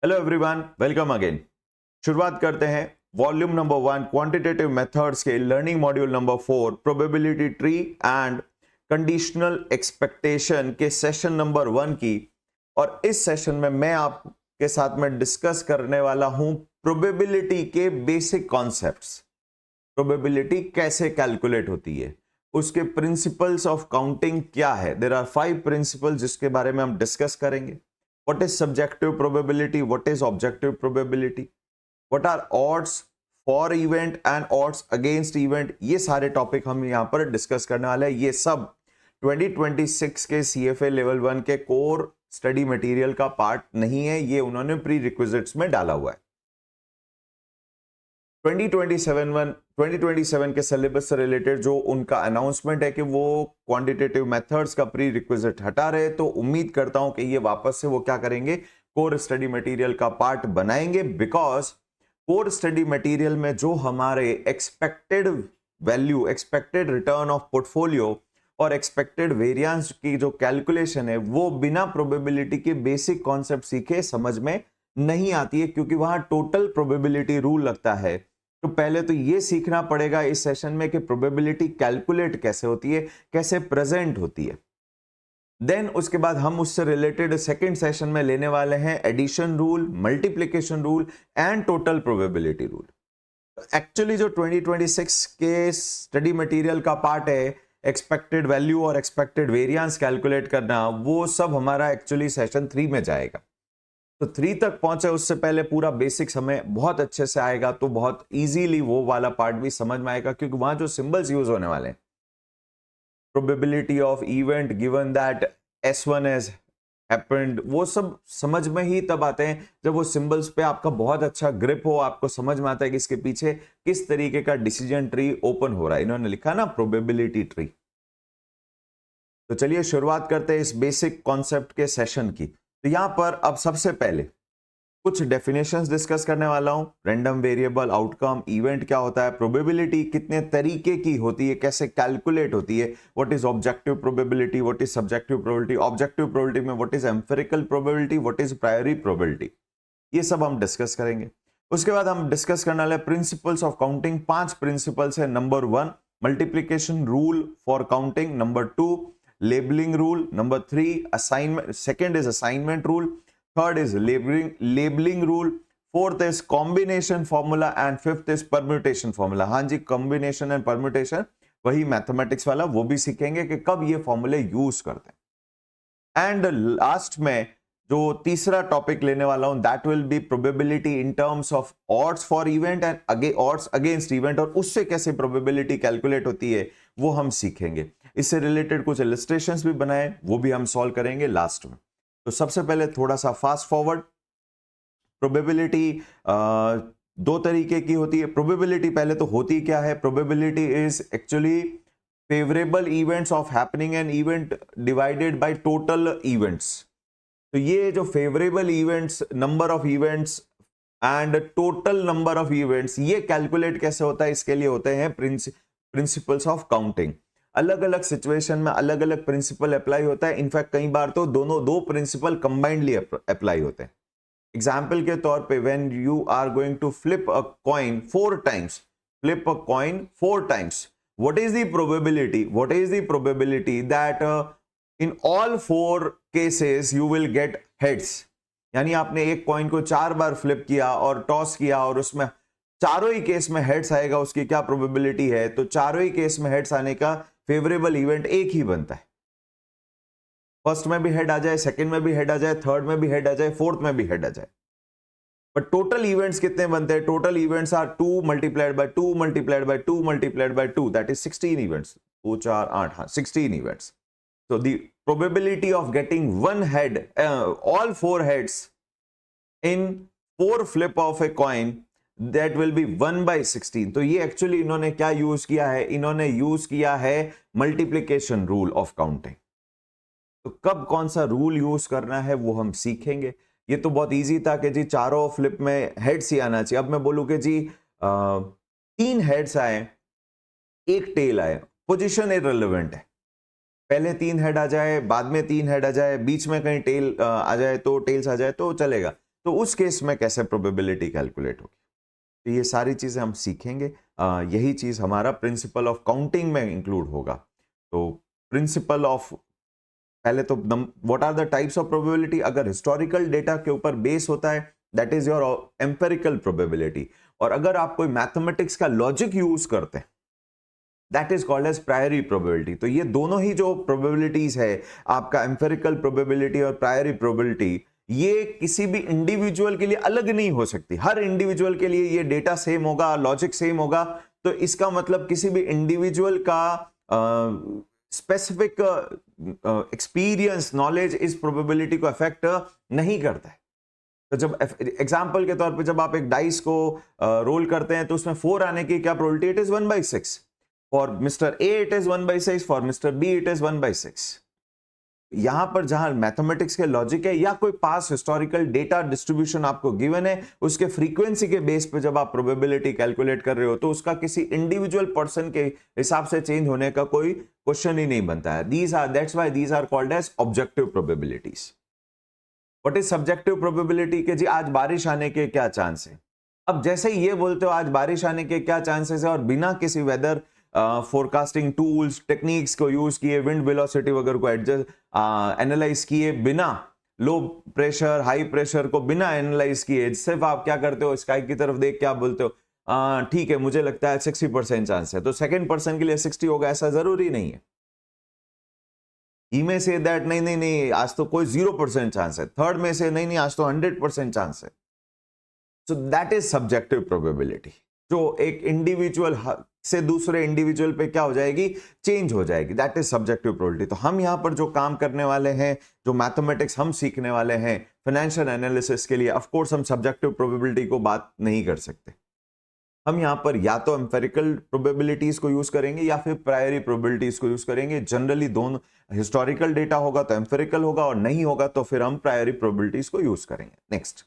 Hello everyone, welcome again. शुरुआत करते हैं वॉल्यूम नंबर 1 क्वांटिटेटिव मेथड्स के learning module number 4 probability tree and conditional expectation के session number 1 की। और इस सेशन में मैं आपके साथ में डिस्कस करने वाला हूं प्रोबेबिलिटी के बेसिक कॉन्सेप्ट्स। प्रोबेबिलिटी कैसे कैलकुलेट होती है, उसके प्रिंसिपल्स ऑफ काउंटिंग क्या है। देयर आर 5 प्रिंसिपल्स जिसके बारे में हम डिस्कस करेंगे। What is subjective probability? What is objective probability? What are odds for event and odds against event? ये सारे टॉपिक हम यहाँ पर डिस्कस करने वाले हैं। ये सब 2026 के CFA लेवल 1 के कोर स्टडी मटेरियल का पार्ट नहीं है, ये उन्होंने प्री रिक्विजिट्स में डाला हुआ है। 2027 के सिलेबस से रिलेटेड जो उनका अनाउंसमेंट है कि वो क्वांटिटेटिव मेथड्स का प्री रिक्विजिट हटा रहे, तो उम्मीद करता हूं कि ये वापस से वो क्या करेंगे, कोर स्टडी मटेरियल का पार्ट बनाएंगे। बिकॉज कोर स्टडी मटेरियल में जो हमारे expected value, expected return of portfolio और एक्सपेक्टेड वेरिएंस की जो कैलकुलेशन है, वो बिना प्रोबेबिलिटी के बेसिक कॉन्सेप्ट सीखे समझ में नहीं आती है, क्योंकि वहां टोटल प्रोबेबिलिटी रूल लगता है। तो पहले तो ये सीखना पड़ेगा इस सेशन में कि प्रोबेबिलिटी कैलकुलेट कैसे होती है, कैसे प्रेजेंट होती है। देन उसके बाद हम उससे रिलेटेड सेकंड सेशन में लेने वाले हैं addition rule, multiplication rule and total probability rule. Actually जो 2026 के स्टडी मटेरियल का पार्ट है, एक्सपेक्टेड वैल्यू और एक्सपेक्टेड वेरिएंस कैलकुलेट करना, वो सब हमारा एक्चुअली सेशन 3 में जाएगा। तो 3 तक पहुंचे उससे पहले पूरा बेसिक्स हमें बहुत अच्छे से आएगा, तो बहुत इजीली वो वाला पार्ट भी समझ में आएगा, क्योंकि वहां जो सिंबल्स यूज होने वाले हैं, probability of event given that S1 has happened, वो सब समझ में ही तब आते हैं जब वो सिंबल्स पे आपका बहुत अच्छा ग्रिप हो, आपको समझ में आता है कि इसके पीछे किस तरीके का डिसीजन ट्री ओपन हो रहा है। इन्होंने लिखा ना प्रोबेबिलिटी ट्री। तो चलिए शुरुआत करते हैं इस बेसिक कॉन्सेप्ट के सेशन की। तो यहां पर अब सबसे पहले कुछ डेफिनेशंस डिस्कस करने वाला हूं। रैंडम वेरिएबल, आउटकम, इवेंट क्या होता है, प्रोबेबिलिटी कितने तरीके की होती है, कैसे कैलकुलेट होती है, what is objective probability, what is subjective probability, objective probability में what is empirical probability, what is a priori probability, ये सब हम डिस्कस करेंगे। उसके बाद हम डिस्कस करने वाले प्रिंसिपल्स ऑफ काउंटिंग। 5 प्रिंसिपल्स है। Number 1 multiplication rule for counting, number 2 labelling rule, number 3 assignment, second is assignment rule, third is labelling rule, fourth is combination formula and fifth is permutation formula. हाँ जी, combination and permutation वही mathematics वाला, वो भी सीखेंगे कि कब ये फॉर्मूले यूज करते हैं। एंड लास्ट में जो तीसरा टॉपिक लेने वाला हूं, that will be probability in terms of odds for event and odds against event, और उससे कैसे प्रोबेबिलिटी कैलकुलेट होती है वो हम सीखेंगे। इससे रिलेटेड कुछ इलस्ट्रेशंस भी बनाए, वो भी हम सॉल्व करेंगे लास्ट में। तो सबसे पहले थोड़ा सा फास्ट फॉरवर्ड। प्रोबेबिलिटी 2 तरीके की होती है। प्रोबेबिलिटी पहले तो होती क्या है, probability is actually favourable events of happening an event divided by total events. तो ये जो favourable events, number of events and total number of events, ये कैलकुलेट कैसे होता है, इसके लिए होते हैं प्रिंसिपल्स ऑफ काउंटिंग। अलग अलग सिचुएशन में अलग अलग प्रिंसिपल अप्लाई होता है। इनफैक्ट कई बार तो दोनों 2 प्रिंसिपल कंबाइंडली अप्लाई होते हैं। एग्जाम्पल के तौर पे when you are going to flip a coin 4 times, flip a coin 4 times, what is the probability, what is the probability that in all 4 cases you will get heads। यानी आपने एक coin को 4 बार flip किया और toss किया और उसमें चारों ही केस में हेड्स आएगा, उसकी क्या प्रोबेबिलिटी है, तो चारों ही केस में हेड्स आने का फेवरेबल इवेंट एक ही बनता है। फर्स्ट में भी हेड आ जाए, सेकंड में भी हेड आ जाए, थर्ड में भी हेड आ जाए, फोर्थ में भी हेड आ जाए। बट टोटल इवेंट्स कितने बनते हैं, total events are 2 multiplied by 2 multiplied by 2 multiplied by 2, that is 16 events. 2 4 8, हाँ 16 events. So the probability of getting one head, all 4 heads in 4 flip of a coin, that will be 1 by 16। तो ये actually इन्होंने क्या use किया है, इन्होंने use किया है मल्टीप्लीकेशन रूल ऑफ काउंटिंग। तो कब कौन सा रूल यूज करना है वो हम सीखेंगे। ये तो बहुत इजी था कि जी चारों फ्लिप में हेड्स ही आना चाहिए। अब मैं बोलूं कि जी 3 हेड्स आए, एक टेल आए, पोजीशन इररिलेवेंट है। पहले 3 हेड आ जाए, बाद में 3 हेड आ जाए, बीच में कहीं टेल आ जाए तो टेल्स आ जाए तो चलेगा। तो उस केस में कैसे प्रोबेबिलिटी कैलकुलेट होगी। तो ये सारी चीजें हम सीखेंगे। यही चीज हमारा प्रिंसिपल ऑफ काउंटिंग में इंक्लूड होगा। तो प्रिंसिपल ऑफ, पहले तो what are the types of probability, अगर हिस्टोरिकल डेटा के ऊपर बेस होता है that is your empirical probability, और अगर आप कोई मैथमेटिक्स का लॉजिक यूज करते हैं that is called as priori probability. तो ये दोनों ही जो प्रोबेबिलिटीज है, आपका एम्पेरिकल प्रोबेबिलिटी और प्रायरी प्रोबेबिलिटी, ये किसी भी इंडिविजुअल के लिए अलग नहीं हो सकती। हर इंडिविजुअल के लिए ये डेटा सेम होगा, लॉजिक सेम होगा। तो इसका मतलब किसी भी इंडिविजुअल का स्पेसिफिक एक्सपीरियंस, नॉलेज इस प्रोबेबिलिटी को अफेक्ट नहीं करता है। तो जब एग्जांपल के तौर पे जब आप एक डाइस को रोल करते हैं तो उसमें 4 आने की क्या probability, it is 1/6। For mister A it is 1/6, for mister B it is 1/6। यहां पर जहां मैथमेटिक्स के लॉजिक है या कोई पास हिस्टोरिकल डेटा डिस्ट्रीब्यूशन आपको गिवन है, उसके फ्रीक्वेंसी के बेस पे जब आप प्रोबेबिलिटी कैलकुलेट कर रहे हो तो उसका किसी इंडिविजुअल पर्सन के हिसाब से चेंज होने का कोई क्वेश्चन ही नहीं बनता है। That's why these are called as objective probabilities. What is subjective probability के जी आज बारिश आने के क्या चांस है। अब जैसे ही ये बोलते हो आज बारिश आने के क्या चांसेस है, और बिना किसी वेदर फोरकास्टिंग टूल्स टेक्निक्स को यूज किए, विंड वेलोसिटी वगैरह को एडजस्ट एनालाइज किए बिना, लो प्रेशर हाई प्रेशर को बिना एनालाइज किए, सिर्फ आप क्या करते हो, स्काई की तरफ देख के आप बोलते हो ठीक है मुझे लगता है 60% चांस है, तो सेकेंड पर्सन के लिए 60 होगा ऐसा जरूरी नहीं है। ही में से दैट नहीं नहीं नहीं आज तो कोई 0% चांस है, थर्ड में से नहीं नहीं आज तो 100% चांस है। So that is subjective probability, जो एक इंडिविजुअल से दूसरे इंडिविजुअल पे क्या हो जाएगी, चेंज हो जाएगी, दैट इज सब्जेक्टिव प्रोबेबिलिटी। तो हम यहां पर जो काम करने वाले हैं, जो मैथमेटिक्स हम सीखने वाले हैं फाइनेंशियल एनालिसिस के लिए, ऑफ कोर्स हम सब्जेक्टिव प्रोबेबिलिटी को बात नहीं कर सकते। हम यहां पर या तो एम्पेरिकल प्रोबेबिलिटीज को यूज करेंगे या फिर प्रायरी प्रोबेबिलिटीज को यूज करेंगे। जनरली दोनों, हिस्टोरिकल डेटा होगा तो एम्पेरिकल होगा और नहीं होगा तो फिर हम प्रायरी प्रोबेबिलिटीज को यूज करेंगे। नेक्स्ट,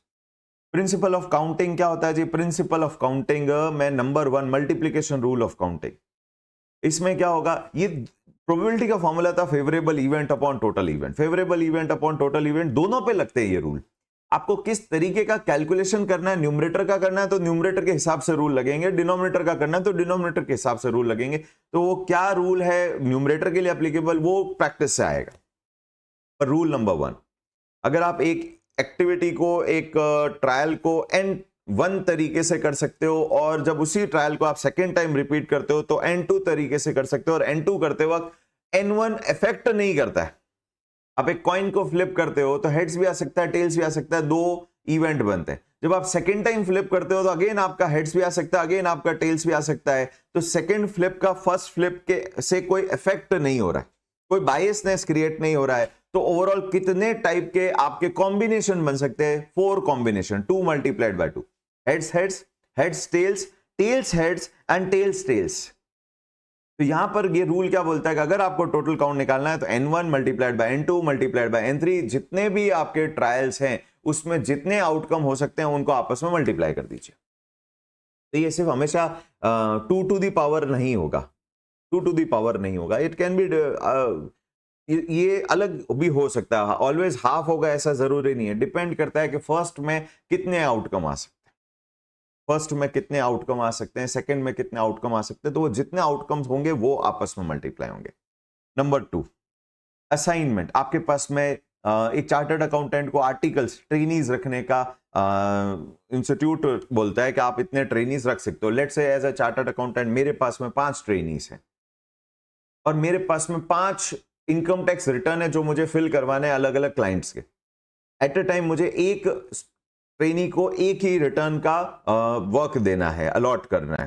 प्रिंसिपल ऑफ काउंटिंग क्या होता है जी। प्रिंसिपल ऑफ काउंटिंग में number 1 multiplication rule of counting. इसमें क्या होगा, ये प्रोबेबिलिटी का फॉर्मूला था favourable event upon total event. Favourable event upon total event दोनों पे लगते हैं ये रूल। आपको किस तरीके का कैलकुलेशन करना है, न्यूमरेटर का करना है तो न्यूमरेटर के हिसाब से रूल लगेंगे, डिनोमिनेटर का करना है तो डिनोमिनेटर के हिसाब से रूल लगेंगे। तो वो क्या रूल है न्यूमरेटर के लिए एप्लीकेबल, वो प्रैक्टिस से आएगा। पर रूल नंबर 1, अगर आप एक एक्टिविटी को, एक ट्रायल को N1 तरीके से कर सकते हो और जब उसी ट्रायल को आप सेकेंड टाइम रिपीट करते हो तो N2 तरीके से कर सकते हो, और N2 करते वक्त N1 इफेक्ट नहीं करता है। आप एक कॉइन को फ्लिप करते हो तो हेड्स भी आ सकता है, टेल्स भी आ सकता है, 2 इवेंट बनते हैं। जब आप सेकेंड टाइम फ्लिप करते हो तो अगेन आपका हेड्स भी आ सकता है, अगेन आपका टेल्स भी आ सकता है। तो सेकेंड फ्लिप का फर्स्ट फ्लिप के से कोई इफेक्ट नहीं हो रहा है, कोई बायसनेस क्रिएट नहीं हो रहा है। तो ओवरऑल कितने टाइप के आपके कॉम्बिनेशन बन सकते हैं, 4 combination, 2 multiplied by 2, heads heads, heads tails, tails heads and tails tails. तो यहां पर ये रूल क्या बोलता है कि अगर आपको टोटल काउंट निकालना है तो N1 multiplied by N2 multiplied by N3, जितने भी आपके ट्रायल्स हैं उसमें जितने आउटकम हो सकते हैं उनको आपस में मल्टीप्लाई कर दीजिए। तो ये सिर्फ हमेशा 2 टू दी पावर नहीं होगा, 2 टू दी पावर नहीं होगा, इट कैन बी ये अलग भी हो सकता है। ऑलवेज हाफ होगा ऐसा जरूरी नहीं है, डिपेंड करता है कि फर्स्ट में कितने आउटकम आ सकते हैं, फर्स्ट में कितने आउटकम आ सकते हैं, सेकंड में कितने आउटकम आ सकते हैं। तो वो जितने आउटकम्स होंगे वो आपस में मल्टीप्लाई होंगे। Number 2, assignment. आपके पास में एक चार्टर्ड अकाउंटेंट को आर्टिकल्स, ट्रेनीज रखने का इंस्टीट्यूट बोलता है कि आप इतने ट्रेनीज रख सकते हो। Let's say as a chartered accountant मेरे पास में 5 ट्रेनीज हैं और मेरे पास में 5 इनकम टैक्स रिटर्न है जो मुझे फिल करवाने हैं अलग अलग क्लाइंट्स के। एट अ टाइम मुझे एक ट्रेनी को एक ही रिटर्न का वर्क देना है, अलॉट करना है।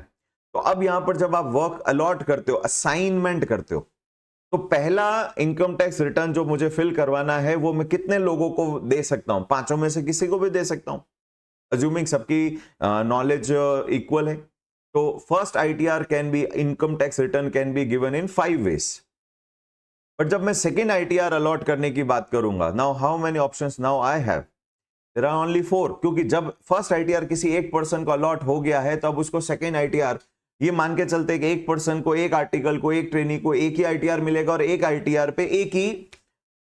तो अब यहां पर जब आप वर्क अलॉट करते हो, असाइनमेंट करते हो, तो पहला इनकम टैक्स रिटर्न जो मुझे फिल करवाना है वो मैं कितने लोगों को दे सकता हूं, 5 में से किसी को भी दे सकता हूं, अज्यूमिंग सबकी नॉलेज इक्वल है। तो first ITR can be, income tax return can be given in 5 ways. But जब मैं सेकेंड ITR अलॉट करने की बात करूंगा, now how many options now I have, there are only 4, क्योंकि जब फर्स्ट ITR किसी एक पर्सन को अलॉट हो गया है तो अब उसको सेकेंड ITR, ये मान के चलते हैं कि एक पर्सन को, एक आर्टिकल को, एक ट्रेनी को एक ही ITR मिलेगा और एक ITR पे एक ही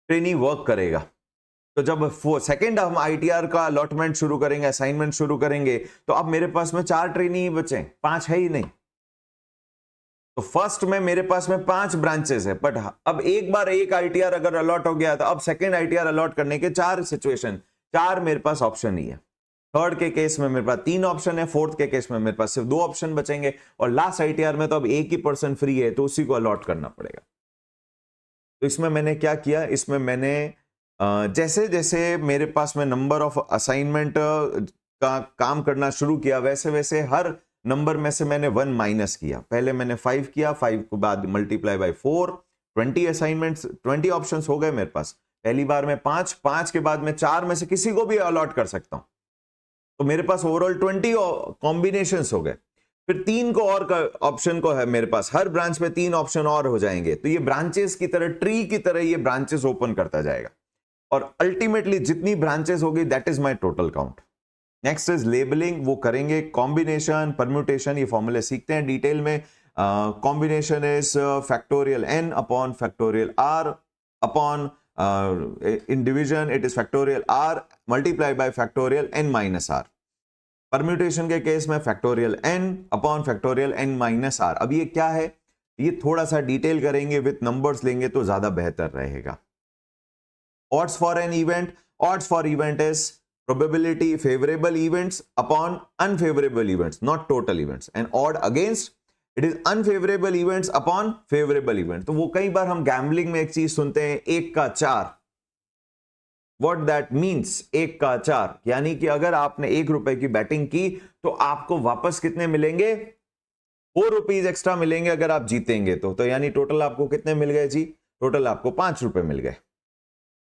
ट्रेनी वर्क करेगा। तो जब सेकेंड हम आईटीआर का अलॉटमेंट शुरू करेंगे, असाइनमेंट शुरू करेंगे, तो अब मेरे पास में 4 ट्रेनी ही बचे, 5 है ही नहीं। तो फर्स्ट में मेरे पास में 5 ब्रांचेस है, बट अब एक बार एक आईटीआर अगर अलॉट हो गया तो अब सेकेंड आईटीआर अलॉट करने के 4 सिचुएशन, 4 मेरे पास ऑप्शन ही है। थर्ड के केस में मेरे पास 3 ऑप्शन है, फोर्थ के केस में मेरे पास सिर्फ 2 ऑप्शन बचेंगे, और लास्ट आईटीआर में तो अब एक ही पर्सन फ्री है, तो उसी को अलॉट करना पड़ेगा। तो इसमें मैंने क्या किया, इसमें मैंने जैसे जैसे मेरे पास में नंबर ऑफ असाइनमेंट का काम करना शुरू किया, वैसे वैसे हर नंबर में से मैंने 1 माइनस किया। पहले मैंने 5 किया, 5 के बाद मल्टीप्लाई बाय 4, 20 असाइनमेंट्स, 20 ऑप्शंस हो गए मेरे पास। पहली बार में 5, 5 के बाद में 4 में से किसी को भी अलॉट कर सकता हूं, तो मेरे पास ओवरऑल 20 कॉम्बिनेशंस हो गए। फिर 3 को और ऑप्शन को है मेरे पास, हर ब्रांच में 3 ऑप्शन और हो जाएंगे, तो ये ब्रांचेस की तरह, ट्री की तरह ये ब्रांचेस ओपन करता जाएगा, और अल्टीमेटली जितनी ब्रांचेस होगी that is my total count. Next is labelling, वो करेंगे कॉम्बिनेशन, परम्यूटेशन, ये फॉर्मूले सीखते हैं डिटेल में। Combination is factorial n upon factorial r upon in division it is factorial r multiplied by factorial n minus r। Permutation के case में factorial n upon factorial n minus r। अब ये क्या है, ये थोड़ा सा डिटेल करेंगे, विथ नंबर्स लेंगे तो ज्यादा बेहतर रहेगा। odds for an event, odds for event is probability favorable events upon unfavorable events, not total events, and odd against it is unfavorable events upon favorable event। तो वो कई बार हम गैम्बलिंग में एक चीज सुनते हैं, 1 का 4। What that means, 1 का 4 यानी कि अगर आपने 1 रुपए की बैटिंग की तो आपको वापस कितने मिलेंगे, 4 रुपीज एक्स्ट्रा मिलेंगे अगर आप जीतेंगे तो यानी टोटल आपको कितने मिल गए जी, टोटल आपको 5 रुपए मिल गए।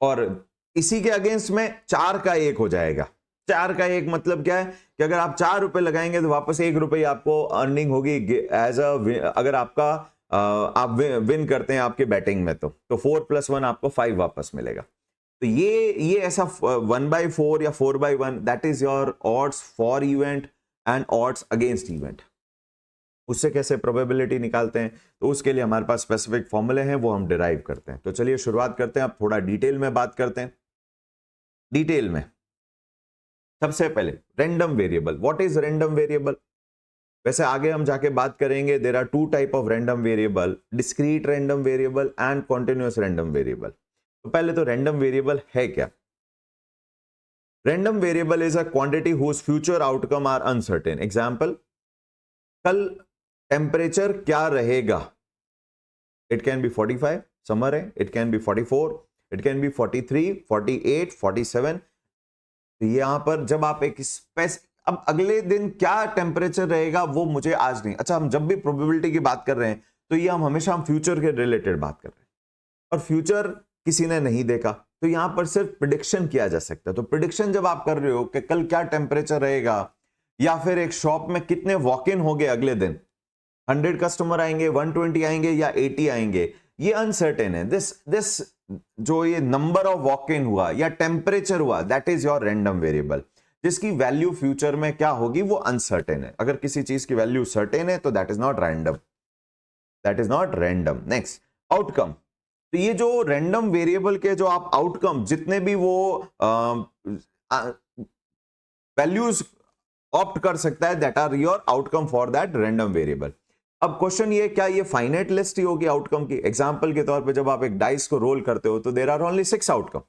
और इसी के अगेंस्ट में 4 का 1 हो जाएगा। 4 का 1 मतलब क्या है कि अगर आप 4 रुपए लगाएंगे तो वापस 1 रुपए आपको अर्निंग होगी एज अगर आपका आप विन करते हैं आपके बैटिंग में, तो 4 + 1 आपको 5 वापस मिलेगा। तो ये ऐसा 1/4 या 4/1 that is your odds for event and odds against event. उससे कैसे प्रोबेबिलिटी निकालते हैं, तो उसके लिए हमारे पास स्पेसिफिक फॉर्मूले हैं, वो हम डिराइव करते हैं। तो चलिए शुरुआत करते हैं, अब थोड़ा डिटेल में बात करते हैं। डिटेल में सबसे पहले random variable, what is random variable, वैसे आगे हम जाके बात करेंगे। There are 2 type of random variable, discrete random variable and continuous random variable. तो पहले तो रैंडम वेरिएबल है क्या। Random variable is a quantity whose future outcome are uncertain. Example, कल टेम्परेचर क्या रहेगा, इट कैन बी 45, समर है, it can be 44, it can be 43, 48, 47। तो यहां पर जब आप एक अब अगले दिन क्या टेम्परेचर रहेगा वो मुझे आज नहीं, अच्छा हम जब भी प्रोबेबिलिटी की बात कर रहे हैं तो ये हम हमेशा फ्यूचर के रिलेटेड बात कर रहे हैं, और फ्यूचर किसी ने नहीं देखा, तो यहां पर सिर्फ प्रिडिक्शन किया जा सकता है। तो प्रिडिक्शन जब आप कर रहे हो कि कल क्या टेम्परेचर रहेगा, या फिर एक शॉप में कितने वॉक इन हो गए अगले दिन, 100 कस्टमर आएंगे, 120 आएंगे या 80 आएंगे, ये अनसर्टेन है। दिस जो ये नंबर ऑफ वॉक इन हुआ या टेम्परेचर हुआ, that is your random variable, जिसकी वैल्यू फ्यूचर में क्या होगी वो अनसर्टेन है। अगर किसी चीज की वैल्यू सर्टेन है तो that is not random, that is not random. Next, outcome. तो ये जो रैंडम वेरिएबल के जो आप आउटकम जितने भी वो वैल्यूज ऑप्ट कर सकता है, that are your outcome for that random variable. अब क्वेश्चन ये, क्या ये फाइनाइट लिस्ट ही होगी आउटकम की। एग्जांपल के तौर पे जब आप एक डाइस को रोल करते हो तो देयर आर ओनली 6 आउटकम,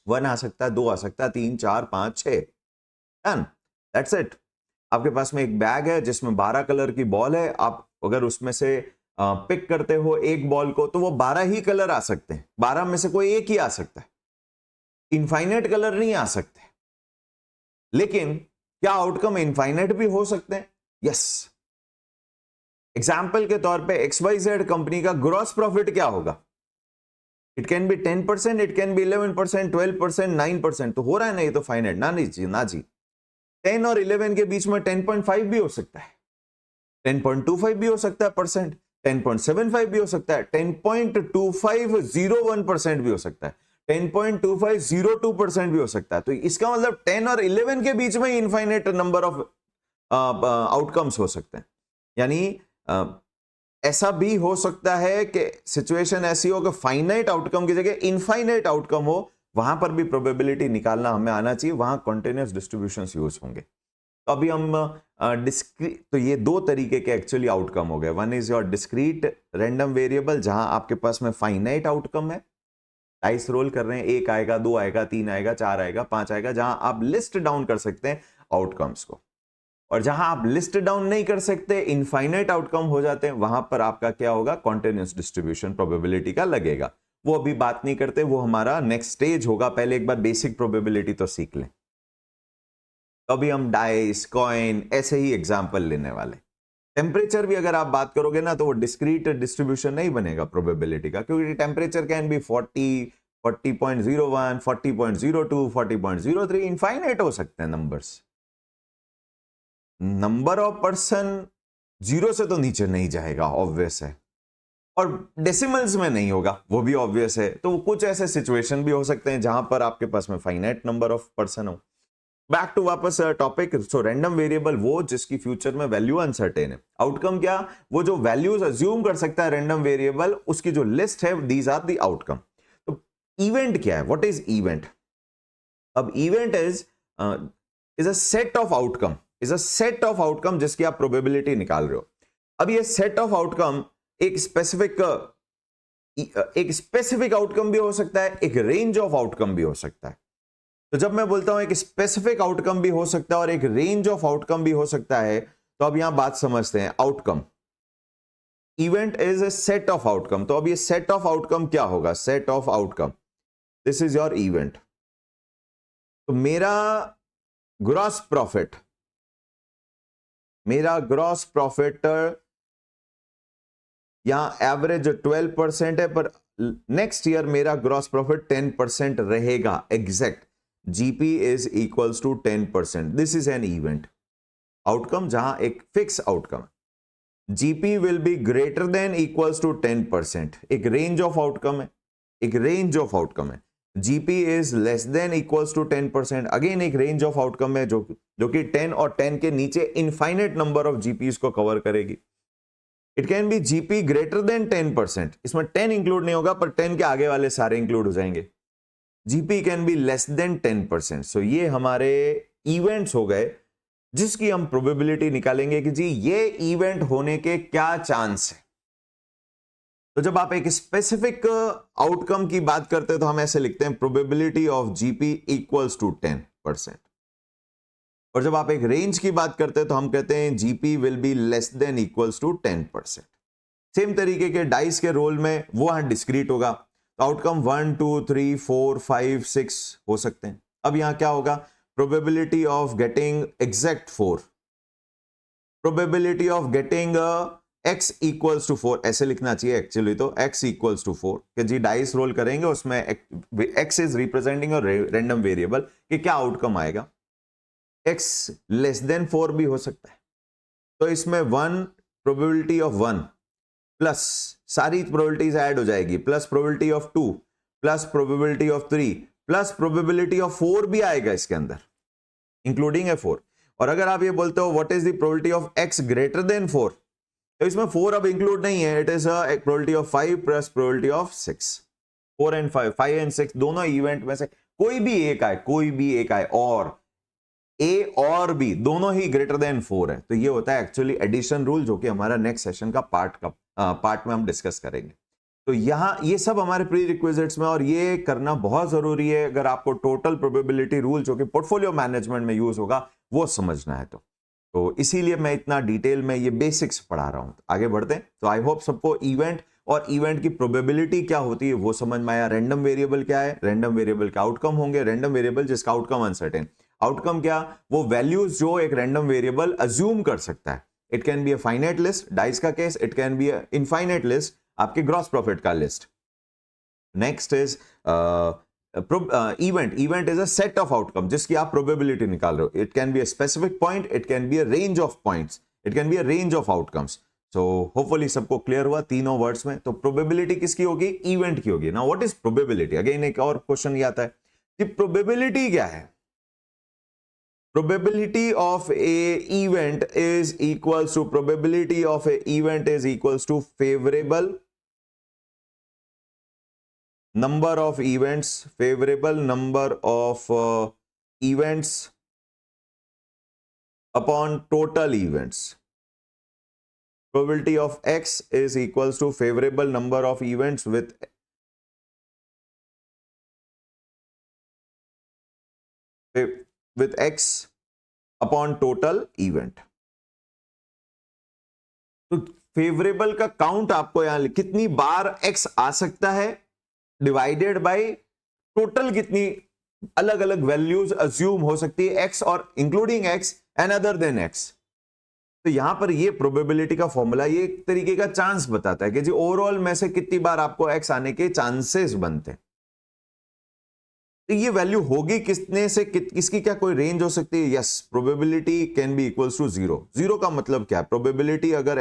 1 आ सकता है, 2 आ सकता है, 3, 4, 5, 6, डन, दैट्स इट। आपके पास में एक बैग है जिसमें 12 कलर की बॉल है, आप अगर उसमें से पिक करते हो एक बॉल को तो वो 12 ही कलर आ सकते हैं, 12 में से कोई एक ही आ सकता है, इनफाइनाइट कलर नहीं आ सकते। लेकिन क्या आउटकम इनफाइनाइट भी हो सकते हैं? यस। एग्जाम्पल के तौर पे XYZ कंपनी का ग्रॉस प्रॉफिट क्या होगा, it can B 10%, it can B 11%, 12%, 9%। तो हो रहा है ना, ये तो फाइनाइट ना जी, ना जी। 10 और 11 के बीच में 10.5 भी हो सकता है, 10.25 भी हो सकता है परसेंट, 10.75 भी हो सकता है, 10.2501% भी हो सकता है, 10.2502% भी हो सकता है। तो इसका मतलब 10 और 11 के बीच में इनफाइनाइट नंबर ऑफ आउटकम्स हो सकते हैं। यानी ऐसा भी हो सकता है कि सिचुएशन ऐसी हो कि फाइनाइट आउटकम की जगह इनफाइनाइट आउटकम हो, वहां पर भी प्रोबेबिलिटी निकालना हमें आना चाहिए, वहां कॉन्टिन्यूस डिस्ट्रीब्यूशंस यूज होंगे। तो अभी हम डिस्क्रीट, तो ये दो तरीके के एक्चुअली आउटकम हो गए। One is your discrete random variable, जहां आपके पास में फाइनाइट आउटकम है, डाइस रोल कर रहे हैं, 1 आएगा, 2 आएगा, 3 आएगा, 4 आएगा, 5 आएगा, जहां आप लिस्ट डाउन कर सकते हैं आउटकम्स को। और जहां आप लिस्ट डाउन नहीं कर सकते, इनफाइनाइट आउटकम हो जाते हैं, वहां पर आपका क्या होगा, कॉन्टिन्यूस डिस्ट्रीब्यूशन प्रोबेबिलिटी का लगेगा। वो अभी बात नहीं करते, वो हमारा नेक्स्ट स्टेज होगा, पहले एक बार बेसिक प्रोबेबिलिटी तो सीख लें। तो अभी हम डाइस, कॉइन, ऐसे ही एग्जाम्पल लेने वाले। टेम्परेचर भी अगर आप बात करोगे ना, तो वो डिस्क्रीट डिस्ट्रीब्यूशन नहीं बनेगा प्रोबेबिलिटी का, क्योंकि टेम्परेचर कैन बी 40, 40.01, 40.02, 40.03, इनफाइनाइट हो सकते हैं नंबर्स। नंबर ऑफ पर्सन 0 से तो नीचे नहीं जाएगा, ऑब्वियस है, और डेसिमल्स में नहीं होगा, वो भी ऑब्वियस है। तो कुछ ऐसे सिचुएशन भी हो सकते हैं जहां पर आपके पास में फाइनाइट नंबर ऑफ पर्सन हो। बैक टू वापस टॉपिक। सो रैंडम वेरिएबल वो जिसकी फ्यूचर में वैल्यू अनसर्टेन है। आउटकम क्या, वो जो वैल्यूज अज्यूम कर सकता है रैंडम वेरिएबल, उसकी जो लिस्ट है, दीज आर द आउटकम। तो इवेंट क्या है, व्हाट इज इवेंट? अब event is a set of outcome, is a set of outcome जिसकी आप प्रोबेबिलिटी निकाल रहे हो। अब ये सेट ऑफ आउटकम एक स्पेसिफिक आउटकम भी हो सकता है, एक रेंज ऑफ आउटकम भी हो सकता है। तो जब मैं बोलता हूं एक स्पेसिफिक आउटकम भी हो सकता है और एक रेंज ऑफ आउटकम भी हो सकता है, तो अब यहां बात समझते हैं। Outcome, event is a set of outcome. तो अब ये सेट ऑफ आउटकम क्या होगा, set of outcome, this is your event. तो मेरा ग्रॉस प्रॉफिट, यहां एवरेज 12% है, पर नेक्स्ट ईयर मेरा ग्रॉस प्रॉफिट 10% रहेगा exact. GP is equals to 10%। This is an event outcome, जहां एक fix outcome, GP will be greater than equals to 10%। एक रेंज ऑफ आउटकम है, एक रेंज ऑफ आउटकम है। GP is less than equals to 10%, again एक range of outcome है जो कि 10 और 10 के नीचे इनफाइनाइट नंबर ऑफ जीपीज को कवर करेगी। It can be GP greater than 10%, इसमें 10 इंक्लूड नहीं होगा, पर 10 के आगे वाले सारे इंक्लूड हो जाएंगे। GP can be less then 10%। सो ये हमारे इवेंट्स हो गए जिसकी हम प्रोबेबिलिटी निकालेंगे कि जी ये इवेंट होने के क्या चांस है। तो जब आप एक स्पेसिफिक आउटकम की बात करते हैं तो हम ऐसे लिखते हैं, probability of GP equals to 10%। और जब आप एक रेंज की बात करते हैं तो हम कहते हैं GP will be less than equals to 10%। Same तरीके के डाइस के रोल में वो यहां डिस्क्रीट होगा, तो आउटकम 1, 2, 3, 4, 5, 6 हो सकते हैं। अब यहां क्या होगा, probability of getting exact 4, probability of getting x equals to 4, ऐसे लिखना चाहिए एक्चुअली, तो x इक्वल्स टू 4 कि जी डाइस रोल करेंगे, उसमें x इज रिप्रेजेंटिंग और रैंडम वेरिएबल कि क्या आउटकम आएगा। x लेस देन 4 भी हो सकता है, तो इसमें 1 प्रोबेबिलिटी ऑफ 1 प्लस सारी प्रोबेबिलिटीज ऐड हो जाएगी, plus probability of 2 plus probability of 3 plus probability of 4 भी आएगा इसके अंदर, इंक्लूडिंग है 4। और अगर आप ये बोलते हो what is the probability of x greater than 4, तो इसमें 4 अब इंक्लूड नहीं है, it is a probability of 5 plus probability of 6। 4 and 5, 5 and 6 दोनों इवेंट में से कोई भी एक आए, कोई भी एक आए, और ए और बी दोनों ही ग्रेटर देन 4 है, तो ये होता है एक्चुअली एडिशन रूल, जो कि हमारा नेक्स्ट सेशन का पार्ट में हम डिस्कस करेंगे। तो यहां ये सब हमारे प्री रिक्विजिट्स में, और ये करना बहुत जरूरी है अगर आपको टोटल प्रोबेबिलिटी रूल जो कि पोर्टफोलियो मैनेजमेंट में यूज होगा वो समझना है। तो इसीलिए मैं इतना डिटेल में ये बेसिक्स पढ़ा रहा हूं। आगे बढ़ते हैं। तो आई होप सबको इवेंट और इवेंट की प्रोबेबिलिटी क्या होती है वो समझ में आया। रैंडम वेरिएबल क्या है, रैंडम वेरिएबल के आउटकम होंगे, रैंडम वेरिएबल जिसका आउटकम अनसर्टेन। आउटकम क्या, वो वैल्यूज जो एक रैंडम वेरिएबल अज्यूम कर सकता है। It can be a finite list, dice का case, it can be a infinite list, आपके ग्रॉस प्रॉफिट का list. Next is event is a set of outcome जिसकी आप प्रोबेबिलिटी निकाल रहे हो। It can be a specific point, it can be a range of points, it can be a range of outcomes. So hopefully सबको clear हुआ तीनों words में। तो प्रोबेबिलिटी किसकी होगी, इवेंट की होगी। Now what is probability, again एक और क्वेश्चन ये आता है कि प्रोबेबिलिटी क्या है। Probability of a event is equals to probability of a event is equals to favorable number of events, favorable number of events upon total events. Probability of x is equals to favorable number of events with x upon total event. तो favourable का count आपको यहां कितनी बार x आ सकता है divided by total कितनी अलग अलग वैल्यूज अज्यूम हो सकती है x और including x and other than x. तो यहां पर ये प्रोबेबिलिटी का फॉर्मूला ये एक तरीके का चांस बताता है कि जी ओवरऑल में से कितनी बार आपको x आने के चांसेस बनते हैं. तो ये वैल्यू होगी कितने से किसकी क्या कोई रेंज हो सकती है? Yes, probability can be equals to zero. Zero का मतलब क्या है? प्रोबेबिलिटी अगर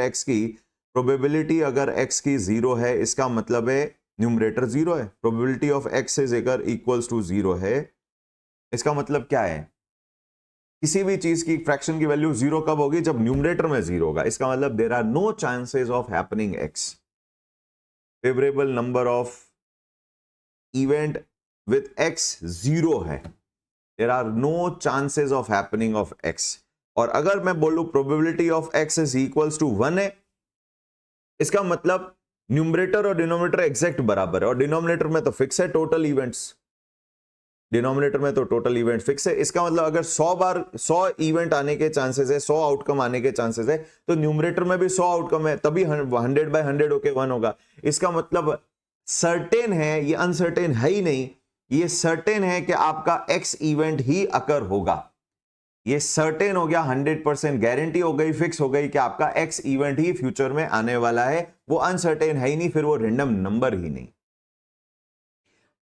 x की जीरो है इसका मतलब है न्यूमरेटर जीरो है. Probability of x is equals to zero है इसका मतलब क्या है? किसी भी चीज की फ्रैक्शन की वैल्यू जीरो कब होगी? जब न्यूमरेटर में जीरो होगा. इसका मतलब there are no chances of happening x. Favourable number of event with x zero है. there are no chances of happening of x. और अगर मैं बोलूं probability of x is equals to 1 है इसका मतलब न्यूमरेटर और डिनोमिनेटर एग्जैक्ट बराबर है और डिनोमिनेटर में तो फिक्स है टोटल इवेंट्स. डिनोमिनेटर में तो टोटल इवेंट फिक्स है. इसका मतलब अगर 100 बार 100 इवेंट आने के चांसेस है 100 आउटकम आने के चांसेस है तो न्यूमरेटर में भी 100 आउटकम है तभी 100 बाय 100 होके 1 होगा. इसका मतलब सर्टेन है, ये अनसर्टेन है ही नहीं. ये सर्टेन है कि आपका x इवेंट ही अकर होगा. ये सर्टेन हो गया, 100% गारंटी हो गई, फिक्स हो गई कि आपका x इवेंट ही फ्यूचर में आने वाला है. वो अनसर्टेन है ही नहीं, फिर वो रैंडम नंबर ही नहीं.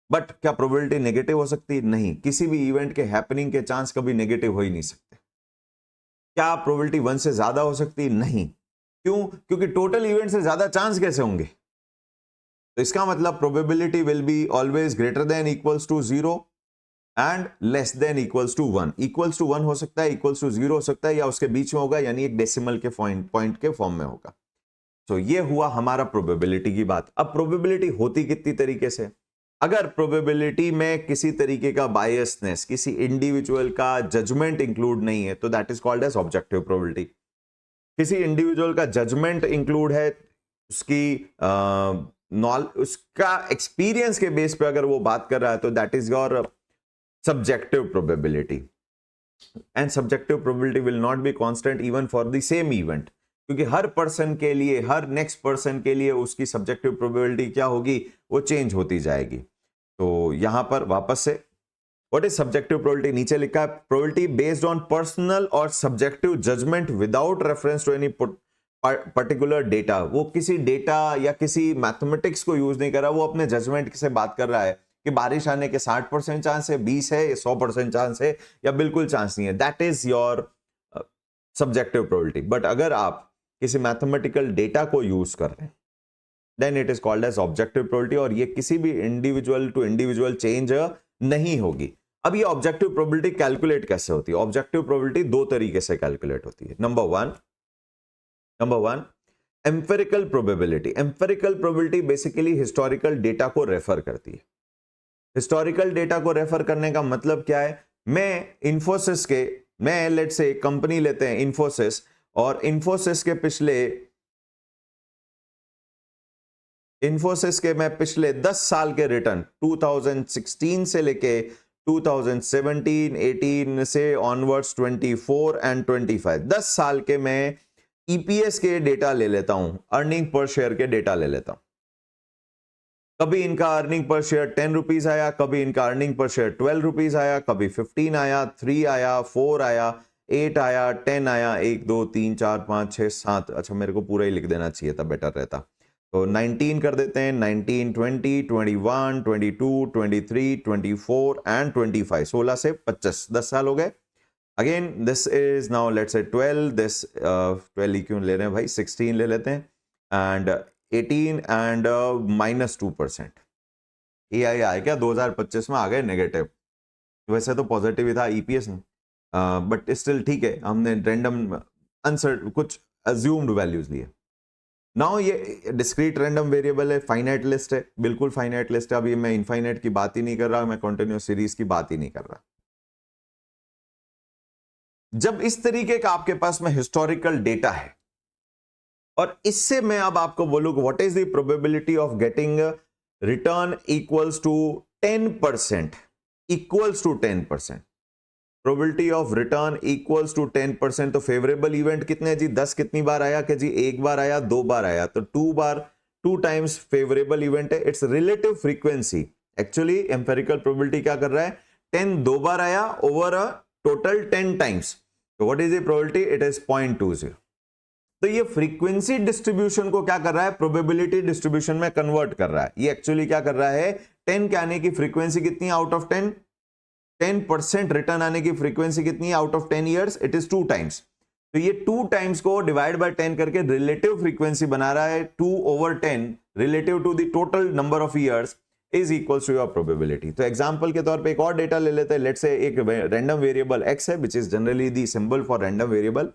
बट क्या प्रोबेबिलिटी नेगेटिव हो सकती है? नहीं. किसी भी इवेंट के हैपनिंग के चांस कभी नेगेटिव हो ही नहीं सकते. क्या प्रोबेबिलिटी 1 से ज्यादा हो सकती है? नहीं. क्यों? क्योंकि टोटल इवेंट से ज्यादा चांस कैसे होंगे? तो इसका मतलब probability will be always greater than equals to zero and less than equals to 1. Equals to 1 हो सकता है, इक्वल्स टू 0 हो सकता है या उसके बीच में होगा, यानी एक डेसिमल के पॉइंट के फॉर्म में होगा. तो ये हुआ हमारा प्रोबेबिलिटी की बात. अब प्रोबेबिलिटी होती कितनी तरीके से? अगर प्रोबेबिलिटी में किसी तरीके का बायसनेस, किसी इंडिविजुअल का जजमेंट इंक्लूड नहीं है तो that is called as objective probability. किसी इंडिविजुअल का जजमेंट इंक्लूड है, उसकी उसका एक्सपीरियंस के बेस पे अगर वो बात कर रहा है तो that is your subjective probability. And subjective probability will not be constant even for the same event, क्योंकि हर पर्सन के लिए, हर नेक्स्ट पर्सन के लिए उसकी सब्जेक्टिव प्रोबेबिलिटी क्या होगी? वो चेंज होती जाएगी. तो यहां पर वापस से व्हाट इज सब्जेक्टिव प्रोबेबिलिटी? नीचे लिखा है प्रोबेबिलिटी बेस्ड ऑन पर्सनल और subjective judgement without reference to any particular data. वो किसी डेटा या किसी मैथमेटिक्स को यूज नहीं कर रहा, वो अपने जजमेंट से बात कर रहा है कि बारिश आने के 60% चांस है, 20 है, 100% चांस है या बिल्कुल चांस नहीं है. That is your subjective probability. But अगर आप किसी मैथमेटिकल डेटा को यूज कर रहे हैं then it is called as objective probability और ये किसी भी इंडिविजुअल टू इंडिविजुअल चेंज नहीं होगी. अब ये ऑब्जेक्टिव प्रोबेबिलिटी कैलकुलेट कैसे होती है? ऑब्जेक्टिव प्रोबेबिलिटी दो तरीके से कैलकुलेट होती है. Number one empirical probability. Empirical probability basically historical data को रेफर करती है. हिस्टोरिकल डेटा को रेफर करने का मतलब क्या है? मैं लेट्स से एक कंपनी लेते हैं इंफोसिस, और इंफोसिस के मैं पिछले 10 साल के रिटर्न 2016 से लेके 2017, 18 से ऑनवर्ड्स 24 एंड 25 10 साल के मैं ईपीएस के डेटा ले लेता हूं, अर्निंग पर शेयर के डेटा ले लेता हूं. कभी इनका अर्निंग पर शेयर 10 रुपीज आया, कभी इनका अर्निंग पर शेयर 12 रुपीज आया, कभी 15 आया, 3 आया, 4 आया, 8 आया, 10 आया, 1 2 3 4 5 6 7. अच्छा, मेरे को पूरा ही लिख देना चाहिए था, बेटर रहता. तो 19 कर देते हैं. 19, 20, 21, 22, 23, 24 एंड 25. 16 से 25 10 साल हो गए. Again this is now let's say 12. This 12 क्यों ले रहे हैं भाई, 16 ले लेते हैं एंड 18 एंड -2%. ये आया क्या 2025 में आ गए नेगेटिव. वैसे तो पॉजिटिव ही था ईपीएस में, बट स्टिल ठीक है, हमने रैंडम कुछ अज्यूम्ड वैल्यूज लिए. नाउ ये डिस्क्रीट रैंडम वेरिएबल है, फाइनाइट लिस्ट है, बिल्कुल फाइनाइट लिस्ट है। अभी मैं इनफाइनाइट की बात ही नहीं कर रहा, मैं कॉन्टिन्यूअस सीरीज की बात ही नहीं कर रहा। जब इस तरीके का आपके पास में हिस्टोरिकल डेटा है और इससे मैं अब आपको बोलूं what is the probability of getting return equals to 10%, equals to 10%, probability of return equals to 10%, तो फेवरेबल इवेंट कितने जी, 10 कितनी बार आया कि जी एक बार आया, दो बार आया, तो 2 टाइम्स फेवरेबल इवेंट है। It's relative frequency, actually empirical probability क्या कर रहा है, 10 दो बार आया ओवर अ टोटल 10 टाइम्स, तो what is the probability, it is 0.20। तो ये फ्रीक्वेंसी डिस्ट्रीब्यूशन को क्या कर रहा है, प्रोबेबिलिटी डिस्ट्रीब्यूशन में कन्वर्ट कर रहा है। ये एक्चुअली क्या कर रहा है, 10 के आने की फ्रीक्वेंसी कितनी है आउट ऑफ 10, 10% रिटर्न आने की फ्रीक्वेंसी कितनी है out of 10 years, it is 2 times. तो ये 2 टाइम्स को डिवाइड बाय 10 करके रिलेटिव फ्रीक्वेंसी बना रहा है, 2/10 relative to the total number of years is equals to your probability. तो एग्जांपल के तौर पे एक और डेटा ले लेते हैं, लेट्स से एक रैंडम वेरिएबल x है, which is generally the symbol for random variable,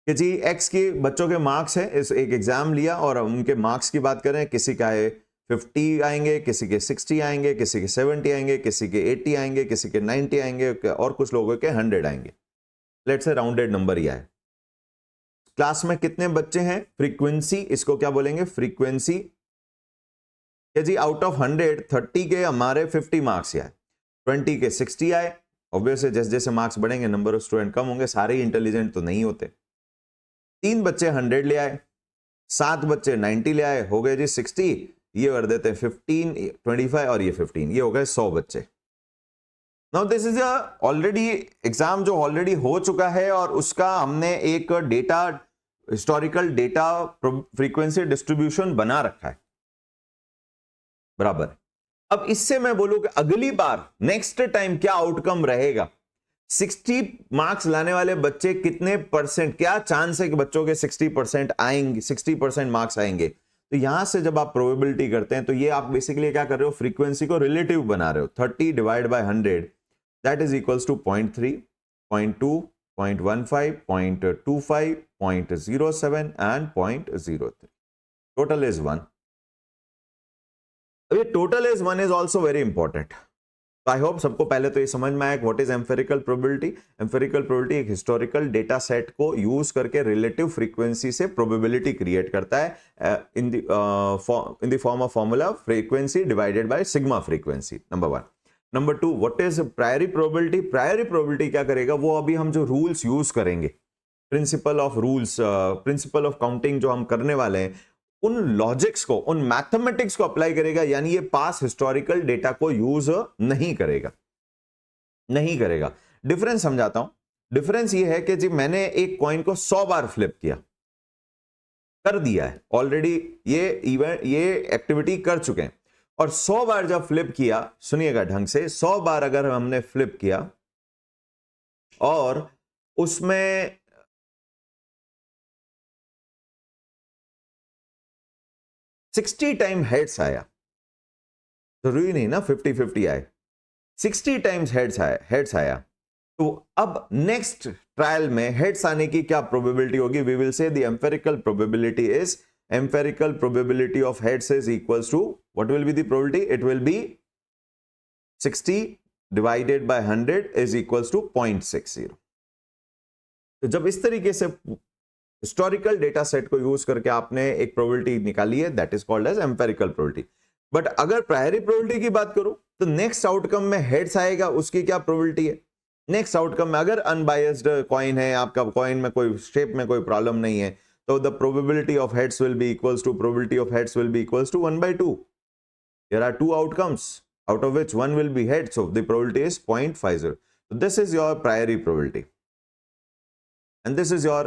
कि जी x के बच्चों के मार्क्स है, इस एक एग्जाम लिया और उनके मार्क्स की बात करें, किसी का है 50 आएंगे, किसी के 60 आएंगे, किसी के 70 आएंगे, किसी के 80 आएंगे, किसी के 90 आएंगे और कुछ लोगों के 100 आएंगे। लेट्स से राउंडेड नंबर ही आए। क्लास में कितने बच्चे हैं, फ्रीक्वेंसी, इसको क्या बोलेंगे, फ्रीक्वेंसी, कि जी आउट ऑफ 100 30 के हमारे 50 मार्क्स आए, 20 के 60 आए। ऑब्वियसली जैसे जैसे मार्क्स बढ़ेंगे नंबर ऑफ स्टूडेंट कम होंगे, सारे इंटेलिजेंट तो नहीं होते। 3 बच्चे 100 ले आए, 7 बच्चे 90 ले आए, हो गए जी 60, ये कर देते हैं 15, 25 और ये 15, ये हो गए 100 बच्चे। Now this is already exam जो ऑलरेडी हो चुका है और उसका हमने एक data, historical data frequency distribution बना रखा है, बराबर। अब इससे मैं बोलूं कि अगली बार नेक्स्ट टाइम क्या आउटकम रहेगा, 60 मार्क्स लाने वाले बच्चे कितने परसेंट, क्या चांस है कि बच्चों के 60% आएंगे, 60% मार्क्स आएंगे। तो यहां से जब आप प्रोबेबिलिटी करते हैं तो ये आप बेसिकली क्या कर रहे हो, फ्रीक्वेंसी को रिलेटिव बना रहे हो। 30 divide by 100 that is equals to 0.3, 0.2, 0.15, 0.25, 0.07 and 0.03, total is 1। अब ये total is 1 is also very important. तो आई होप सबको पहले तो ये समझ में आया what is empirical probability. Empirical probability एक हिस्टोरिकल डेटा सेट को यूज करके रिलेटिव फ्रीक्वेंसी से प्रोबेबिलिटी क्रिएट करता है in the form of formula frequency divided by sigma frequency, number 1। Number 2, what is a priori probability. प्रायोरी probability क्या करेगा, वो अभी हम जो रूल्स यूज करेंगे, principle of rules, principal of counting जो हम करने वाले हैं, उन लॉजिक्स को, उन मैथमेटिक्स को अप्लाई करेगा, यानी ये पास हिस्टोरिकल डेटा को यूज नहीं करेगा, नहीं करेगा। डिफरेंस समझाता हूं। डिफरेंस ये है कि जी मैंने एक कॉइन को 100 बार फ्लिप किया, कर दिया है ऑलरेडी, ये इवेंट, ये एक्टिविटी कर चुके हैं, और 100 बार जब फ्लिप किया, सुनिएगा ढंग से, 100 बार अगर हमने फ्लिप किया और उसमें 60 टाइम हेड्स आया, जरूरी नहीं ना 50-50 आए, 60 टाइम्स हेड्स आया, तो अब नेक्स्ट ट्रायल में हेड्स आने की क्या प्रोबेबिलिटी होगी, we will say the empirical probability is, empirical probability of heads is equals to, what will be the probability, it will be 60 divided by 100 is equals to 0.60। तो जब इस तरीके से हिस्टोरिकल डेटा सेट को use करके आपने एक प्रोबेबिलिटी निकाली है, that is called as empirical probability. But अगर प्रायोरी प्रोबेबिलिटी की बात करूं तो नेक्स्ट आउटकम में हेड्स आएगा, उसकी क्या प्रोबेबिलिटी है, नेक्स्ट आउटकम में अगर अनबायस्ड कॉइन है, आपका कॉइन में कोई शेप में कोई प्रॉब्लम नहीं है, तो the probability of heads will be equals to, probability of heads will be equals to 1/2। There are 2 outcomes out of which one will be head, so the probability is 0.50. so this is your priori probability and this is your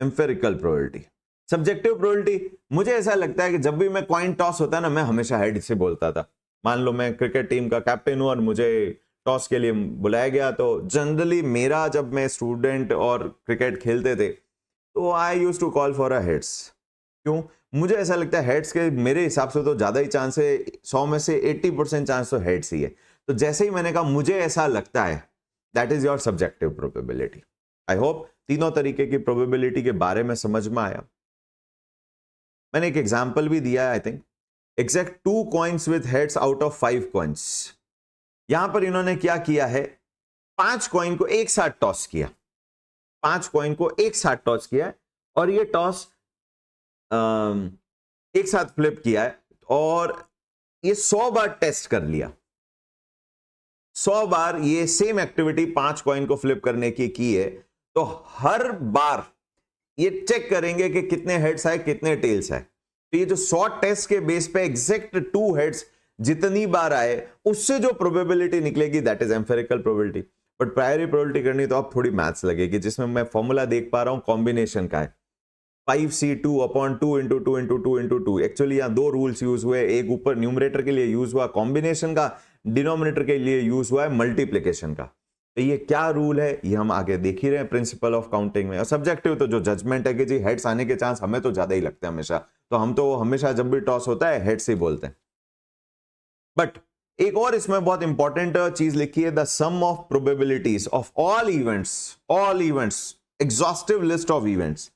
empirical probability. Subjective probability, मुझे ऐसा लगता है कि जब भी मैं coin toss होता है ना, मैं हमेशा हेड से बोलता था। मान लो मैं क्रिकेट टीम का कैप्टन हूं और मुझे टॉस के लिए बुलाया गया, तो जनरली मेरा, जब मैं स्टूडेंट और क्रिकेट खेलते थे, तो I used to call for a heads. क्यों, मुझे ऐसा लगता है हेड्स के मेरे हिसाब से तो ज्यादा ही चांस है, 100 में से 80% चांस तो हेड्स ही है। तो जैसे ही मैंने कहा मुझे ऐसा लगता है, that is your subjective probability. I hope तीनों तरीके की प्रोबेबिलिटी के बारे में समझ में आया। मैंने एक एग्जाम्पल भी दिया है I think, exact 2 coins with heads out of 5 coins. यहां पर इन्होंने क्या किया है, 5 कॉइन को एक साथ टॉस किया, 5 कॉइन को एक साथ टॉस किया है, और ये टॉस एक साथ फ्लिप किया है, और ये 100 बार टेस्ट कर लिया, 100 बार ये सेम एक्टिविटी 5 कॉइन को फ्लिप करने की है। तो हर बार ये चेक करेंगे कि कितने हेड्स आए कितने टेल्स आए। तो ये जो 100 टेस्ट के बेस पे एग्जैक्ट 2 हेड्स जितनी बार आए उससे जो प्रोबेबिलिटी निकलेगी that is empirical probability. But प्रायोरी probability करनी तो अब थोड़ी मैथ्स लगेगी, जिसमें मैं फॉर्मूला देख पा रहा हूं कॉम्बिनेशन का है 5C2/2 × 2 × 2 × 2। एक्चुअली यहां 2 रूल्स यूज हुए, एक ऊपर न्यूमरेटर के लिए यूज हुआ कॉम्बिनेशन का, डिनोमिनेटर के लिए यूज हुआ है मल्टीप्लिकेशन का। तो ये क्या रूल है ये हम आगे देख ही रहे हैं प्रिंसिपल ऑफ काउंटिंग में। और सब्जेक्टिव तो जो जजमेंट है कि जी हेड्स आने के चांस हमें तो ज्यादा ही लगते हैं हमेशा, तो हम तो हमेशा जब भी टॉस होता है हेड्स ही बोलते हैं। बट एक और इसमें बहुत इंपॉर्टेंट चीज लिखी है, the sum of probabilities of all events, exhaustive list of events,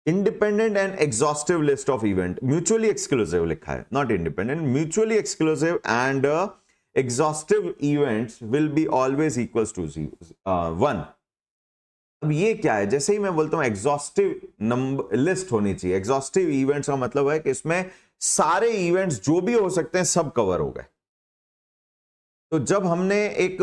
independent and exhaustive list of event, mutually exclusive लिखा है, not independent, mutually exclusive and exhaustive events will be always equals to 1। अब ये क्या है, जैसे ही मैं बोलता हूं एग्जॉस्टिव नंबर लिस्ट होनी चाहिए, एग्जॉस्टिव इवेंट्स का मतलब है कि इसमें सारे इवेंट्स जो भी हो सकते हैं सब कवर हो गए। तो जब हमने एक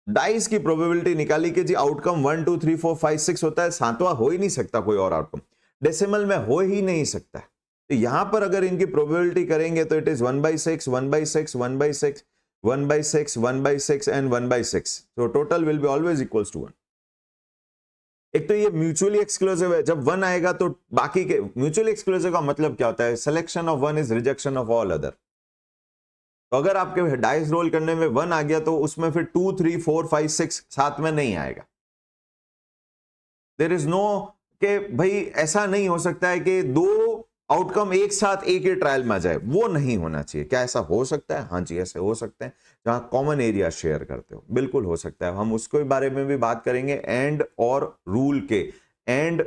डाइस की प्रोबेबिलिटी निकाली कि जी आउटकम 1 2 3 4 5 6 होता है, 7वां हो ही नहीं सकता कोई और आउटकम, डेसिमल में हो ही नहीं सकता है। तो यहां पर अगर इनकी प्रोबेबिलिटी करेंगे तो इट इज 1/6 1/6 1/6 1/6 1/6 एंड 1/6। तो total will be always equals to 1। एक तो ये म्यूचुअली एक्सक्लूसिव है, जब 1 आएगा तो बाकी के, म्यूचुअली एक्सक्लूसिव का मतलब क्या होता है, selection of 1 is rejection of all other. तो अगर आपके डाइस रोल करने में 1 आ गया तो उसमें फिर 2 3 4 5 6 साथ में नहीं आएगा। देयर इज नो कि भाई ऐसा नहीं हो सकता है कि 2 आउटकम एक साथ एक ही ट्रायल में आ जाए, वो नहीं होना चाहिए। क्या ऐसा हो सकता है? हाँ जी ऐसे हो सकते हैं, जहां कॉमन एरिया शेयर करते हो, बिल्कुल हो सकता है। हम उसके बारे में भी बात करेंगे, एंड और रूल के, एंड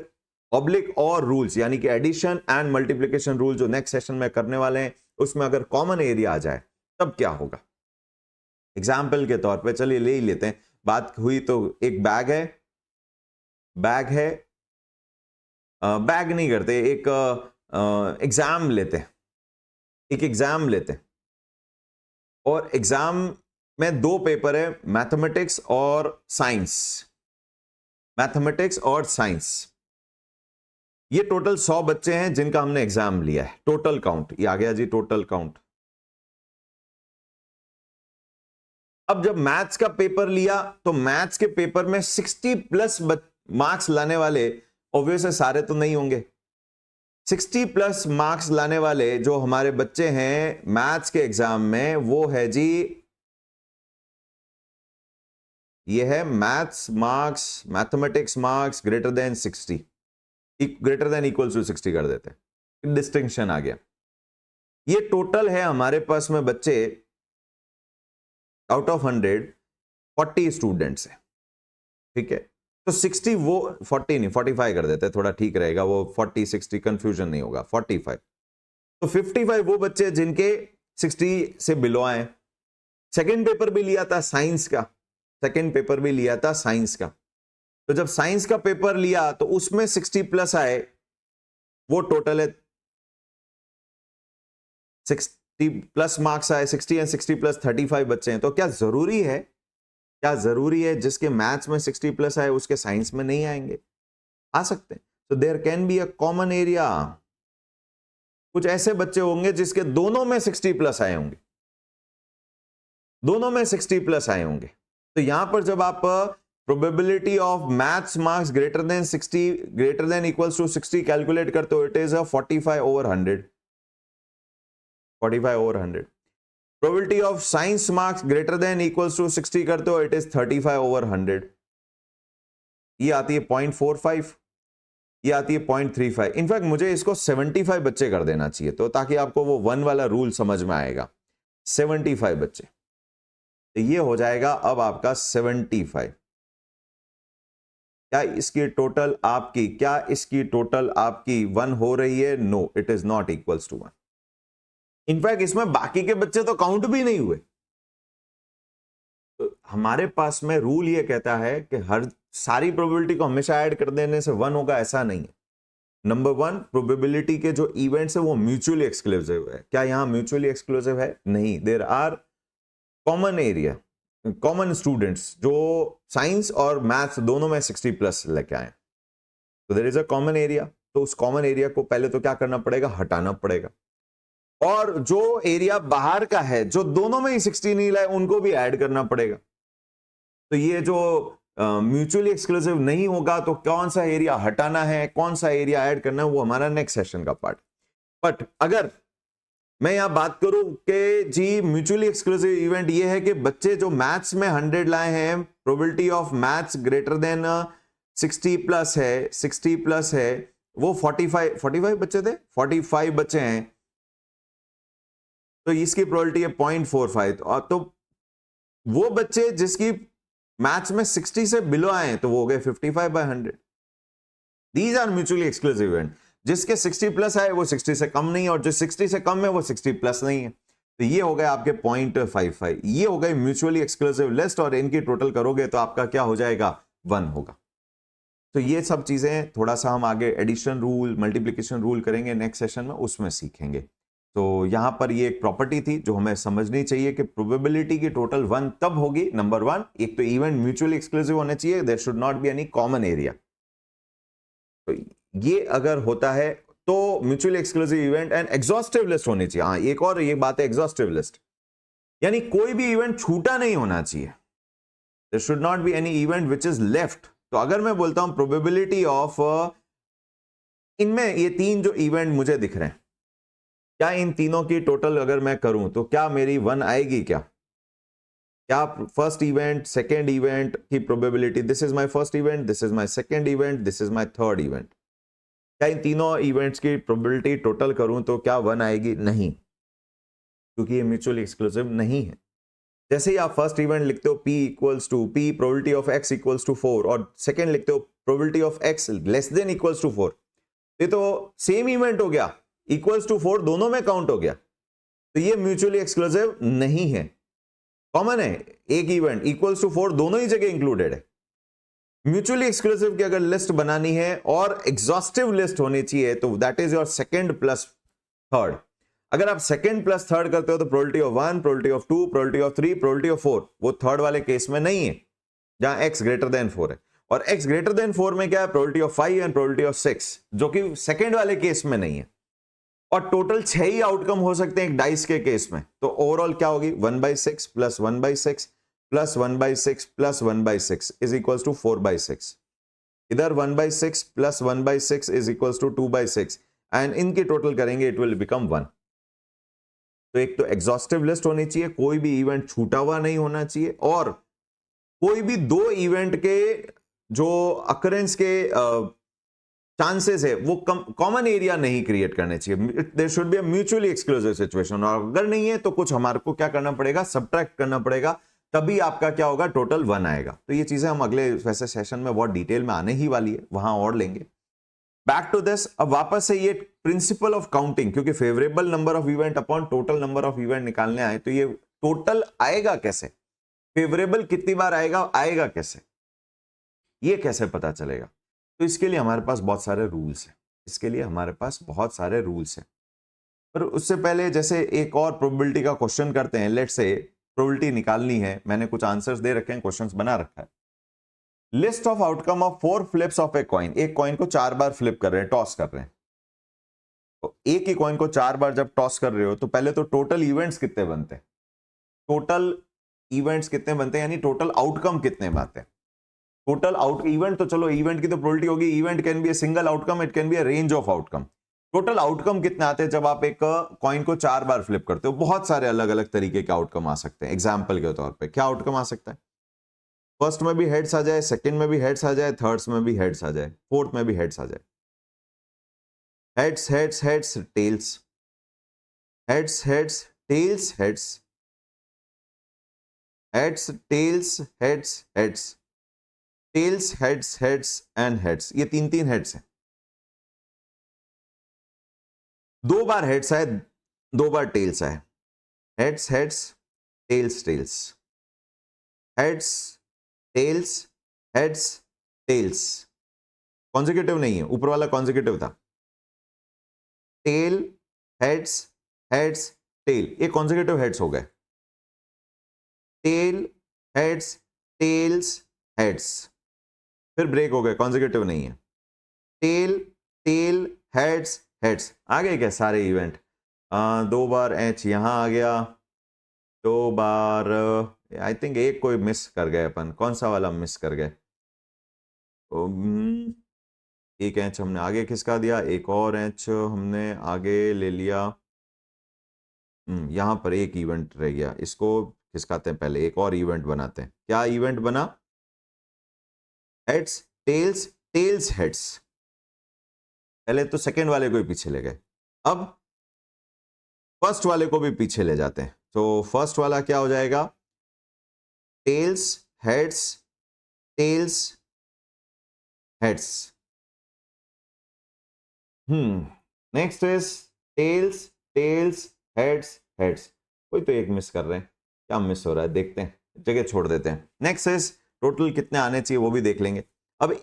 ऑब्लिक और रूल्स यानी कि एडिशन एंड मल्टीप्लिकेशन रूल जो नेक्स्ट सेशन में करने वाले हैं, उसमें अगर कॉमन एरिया आ जाए तब क्या होगा। एग्जाम्पल के तौर पे चलिए ले ही लेते हैं, बात हुई तो एक बैग है, बैग नहीं करते, एक एग्जाम लेते हैं, एक एग्जाम लेते हैं, और एग्जाम में 2 पेपर है, मैथमेटिक्स और साइंस, मैथमेटिक्स और साइंस। ये टोटल 100 बच्चे हैं जिनका हमने एग्जाम लिया है, टोटल काउंट ये आ गया जी, टोटल काउंट। अब जब मैथ्स का पेपर लिया तो मैथ्स के पेपर में 60+ मार्क्स लाने वाले ऑब्वियसली सारे तो नहीं होंगे। 60+ मार्क्स लाने वाले जो हमारे बच्चे हैं मैथ्स के एग्जाम में, वो है जी, ये है maths marks, mathematics marks greater than 60, greater than equals to 60 कर देते हैं, डिस्टिंक्शन आ गया। ये टोटल है हमारे पास में बच्चे, आउट ऑफ 100 40 स्टूडेंट्स है, ठीक है। तो 60 वो 40 नहीं 45 कर देते, थोड़ा ठीक रहेगा, वो 40 60 कंफ्यूजन नहीं होगा, 45। तो 55 वो बच्चे जिनके 60 से बिलो आए। सेकंड पेपर भी लिया था साइंस का, सेकंड पेपर भी लिया था साइंस का। तो जब साइंस का पेपर लिया तो उसमें 60+ आए, वो टोटल है 60+ मार्क्स आए, 60 एंड 60+ 35 बच्चे हैं। तो क्या जरूरी है, क्या जरूरी है जिसके मैथ्स में 60+ आए उसके साइंस में नहीं आएंगे? आ सकते हैं। तो there can be a common area. कुछ ऐसे बच्चे होंगे जिसके दोनों में 60+ आए होंगे, दोनों में 60+ आए होंगे। तो यहां पर जब आप probability of maths marks greater than 60 greater than equals to 60 calculate करते हो, it is 45/100, 45/100। Probability of science marks greater than equals to 60 करते हो, इट इज 35/100। ये आती है 0.45, ये आती है 0.35। इनफैक्ट मुझे इसको 75 बच्चे कर देना चाहिए, तो ताकि आपको वो 1 वाला रूल समझ में आएगा। 75 बच्चे, तो ये हो जाएगा अब आपका 75। क्या इसकी टोटल आपकी 1 हो रही है? No, it is not equals to 1। In fact इसमें बाकी के बच्चे तो काउंट भी नहीं हुए। तो हमारे पास में रूल ये कहता है कि हर सारी प्रोबेबिलिटी को हमेशा ऐड कर देने से 1 होगा, ऐसा नहीं है। नंबर 1, प्रोबेबिलिटी के जो इवेंट्स है वो म्यूचुअली एक्सक्लूसिव है। क्या यहां म्यूचुअली एक्सक्लूसिव है? नहीं। There are common area, common students जो साइंस और मैथ्स दोनों में 60+ लेके आए, तो there is a common area. तो उस कॉमन एरिया को पहले तो क्या करना पड़ेगा? हटाना पड़ेगा। और जो एरिया बाहर का है, जो दोनों में ही 60 नहीं लाए, उनको भी ऐड करना पड़ेगा। तो ये जो म्यूचुअली एक्सक्लूसिव नहीं होगा, तो कौन सा एरिया हटाना है, कौन सा एरिया ऐड करना है, वो हमारा नेक्स्ट सेशन का पार्ट। बट अगर मैं यहां बात करूं कि जी म्यूचुअली एक्सक्लूसिव इवेंट ये है कि बच्चे जो मैथ्स में 100 लाए हैं, probability of maths greater than 60+ है, वो 45 बच्चे थे, 45 बच्चे हैं, तो इसकी प्रोबेबिलिटी है 0.45। और तो वो बच्चे जिसकी मैथ्स में 60 से बिलो आए तो वो हो गए 55/100। These are mutually exclusive event. जिसके 60+ आए वो 60 से कम नहीं है, और जो 60 से कम है वो 60+ नहीं है। तो ये हो गए आपके 0.55। ये हो गए म्यूचुअली एक्सक्लूसिव लिस्ट, और इनकी टोटल करोगे तो आपका क्या हो जाएगा? 1 होगा। तो ये सब चीजें थोड़ा सा हम आगे एडिशन रूल, मल्टीप्लिकेशन रूल करेंगे नेक्स्ट सेशन में, उसमें सीखेंगे। तो यहां पर ये एक प्रॉपर्टी थी जो हमें समझनी चाहिए कि प्रोबेबिलिटी की टोटल 1 तब होगी, नंबर 1, एक तो इवेंट म्यूचुअली एक्सक्लूसिव होने चाहिए, there should not be any common area. तो ये अगर होता है तो mutually exclusive event and exhaustive list होनी चाहिए। हाँ, एक और ये बात है, एग्जॉस्टिव लिस्ट यानी कोई भी इवेंट छूटा नहीं होना चाहिए। There should not be any event which is left. तो अगर मैं बोलता हूं प्रोबेबिलिटी ऑफ, इनमें ये 3 जो इवेंट मुझे दिख रहे हैं, क्या इन तीनों की टोटल अगर मैं करूं तो क्या मेरी 1 आएगी? क्या फर्स्ट इवेंट, सेकेंड इवेंट की probability, this is my first event, this is my second event, this is my third event, क्या इन तीनों इवेंट्स की प्रोबेबिलिटी टोटल करूं तो क्या 1 आएगी? नहीं, क्योंकि ये म्यूचुअली एक्सक्लूसिव नहीं है। जैसे ही आप फर्स्ट इवेंट लिखते हो P equals to P probability of X equals to 4, और सेकेंड लिखते हो probability of X less than equals to 4, ये तो सेम इवेंट हो गया, इक्वल्स टू 4 दोनों में काउंट हो गया, तो ये म्यूचुअली एक्सक्लूसिव नहीं है। कॉमन है, एक इवेंट इक्वल्स टू 4 दोनों ही जगह इंक्लूडेड है। म्यूचुअली एक्सक्लूसिव की अगर लिस्ट बनानी है और एग्जॉस्टिव लिस्ट होनी चाहिए, तो that is your second plus third. अगर आप सेकेंड प्लस थर्ड करते हो तो probability of 1, probability of 2, probability of 3, probability of 4, वो थर्ड वाले केस में नहीं है जहां x ग्रेटर देन 4 है। और x ग्रेटर देन 4 में क्या है? Probability of 5 and probability of 6, जो कि सेकेंड वाले केस में नहीं है। और टोटल 6 ही आउटकम हो सकते हैं एक डाइस के केस में, तो ओवरऑल क्या होगी? 1/6 plus 1/6 plus 1/6 plus 1/6 is equals to 4/6। इधर 1/6 plus 1/6 is equals to 2/6, and इनकी टोटल करेंगे इट विल बिकम 1। तो एक तो एग्जॉस्टिव लिस्ट होनी चाहिए, कोई भी इवेंट छूटा हुआ नहीं होना चाहिए, और कोई भी 2 इवेंट के जो अकरेंस के चांसेस है वो कॉमन एरिया नहीं क्रिएट करने चाहिए। There should be a mutually exclusive situation, और अगर नहीं है तो कुछ हमारे को क्या करना पड़ेगा? सब्ट्रैक्ट करना पड़ेगा, तभी आपका क्या होगा? टोटल 1 आएगा। तो ये चीजें हम अगले वैसे सेशन में बहुत डिटेल में आने ही वाली है, वहां और लेंगे। बैक टू दिस, अब वापस से ये प्रिंसिपल ऑफ काउंटिंग, क्योंकि favourable number of event upon total number of event निकालने आए, तो ये टोटल आएगा कैसे? फेवरेबल कितनी बार आएगा कैसे? ये कैसे पता चलेगा? तो इसके लिए हमारे पास बहुत सारे रूल्स हैं। पर उससे पहले जैसे एक और प्रोबेबिलिटी का क्वेश्चन करते हैं। लेट्स से प्रोबेबिलिटी निकालनी है, मैंने कुछ आंसर्स दे रखे हैं, क्वेश्चंस बना रखा है। List of outcome of 4 flips of a coin, एक कॉइन को 4 बार फ्लिप कर रहे हैं, टॉस कर रहे हैं। तो एक ही कॉइन को 4 बार जब टॉस कर रहे हो तो पहले तो टोटल इवेंट्स कितने बनते हैं? यानी टोटल आउटकम कितने बनते हैं? टोटल आउट इवेंट, तो चलो इवेंट की तो प्रोबेबिलिटी होगी, event can be a single outcome, it can B A range of outcome. Total outcome कितने आते हैं जब आप एक कॉइन को 4 बार फ्लिप करते हो? बहुत सारे अलग अलग तरीके के आउटकम आ सकते हैं। एग्जाम्पल के तौर पे क्या आउटकम आ सकता है? फर्स्ट में भी हेड्स आ जाए, सेकंड में भी हेड्स आ जाए, थर्ड्स में भी हेड्स आ जाए, फोर्थ में भी हेड्स आ जाए। Heads heads heads tails, heads heads tails heads, heads tails heads heads, tails, heads, heads and heads, ये तीन तीन हेड्स हैं। 2 बार हेड्स आए, 2 बार टेल्स आए। Heads heads, tails tails, heads tails, heads tails. Consecutive नहीं है, ऊपर वाला कॉन्जिक्यूटिव था। टेल, हेड्स, हेड्स, टेल, ये कॉन्जिक्यूटिव हेड्स हो गए। टेल, हेड्स, टेल्स, हेड्स, फिर ब्रेक हो गए, कॉन्जिक्यूटिव नहीं है। टेल, टेल, हेड्स, हेड्स, आ गए क्या सारे इवेंट? 2 बार एच यहां आ गया, 2 बार आई थिंक एक कोई मिस कर गए अपन, कौन सा वाला मिस कर गए? एक एच हमने आगे खिसका दिया, एक और एच हमने आगे ले लिया। यहां पर एक इवेंट रह गया, इसको खिसकाते हैं, पहले एक और इवेंट बनाते हैं। क्या इवेंट बना? Heads, tails, tails, heads. पहले तो सेकेंड वाले को ही पीछे ले गए, अब फर्स्ट वाले को भी पीछे ले जाते हैं। तो फर्स्ट वाला क्या हो जाएगा? Tails, heads, tails, heads. Next is tails, tails, heads, heads. कोई तो एक मिस कर रहे हैं, क्या मिस हो रहा है देखते हैं, जगह छोड़ देते हैं। नेक्स्ट इज टोटल कितने आने चाहिए वो भी देख लेंगे। अब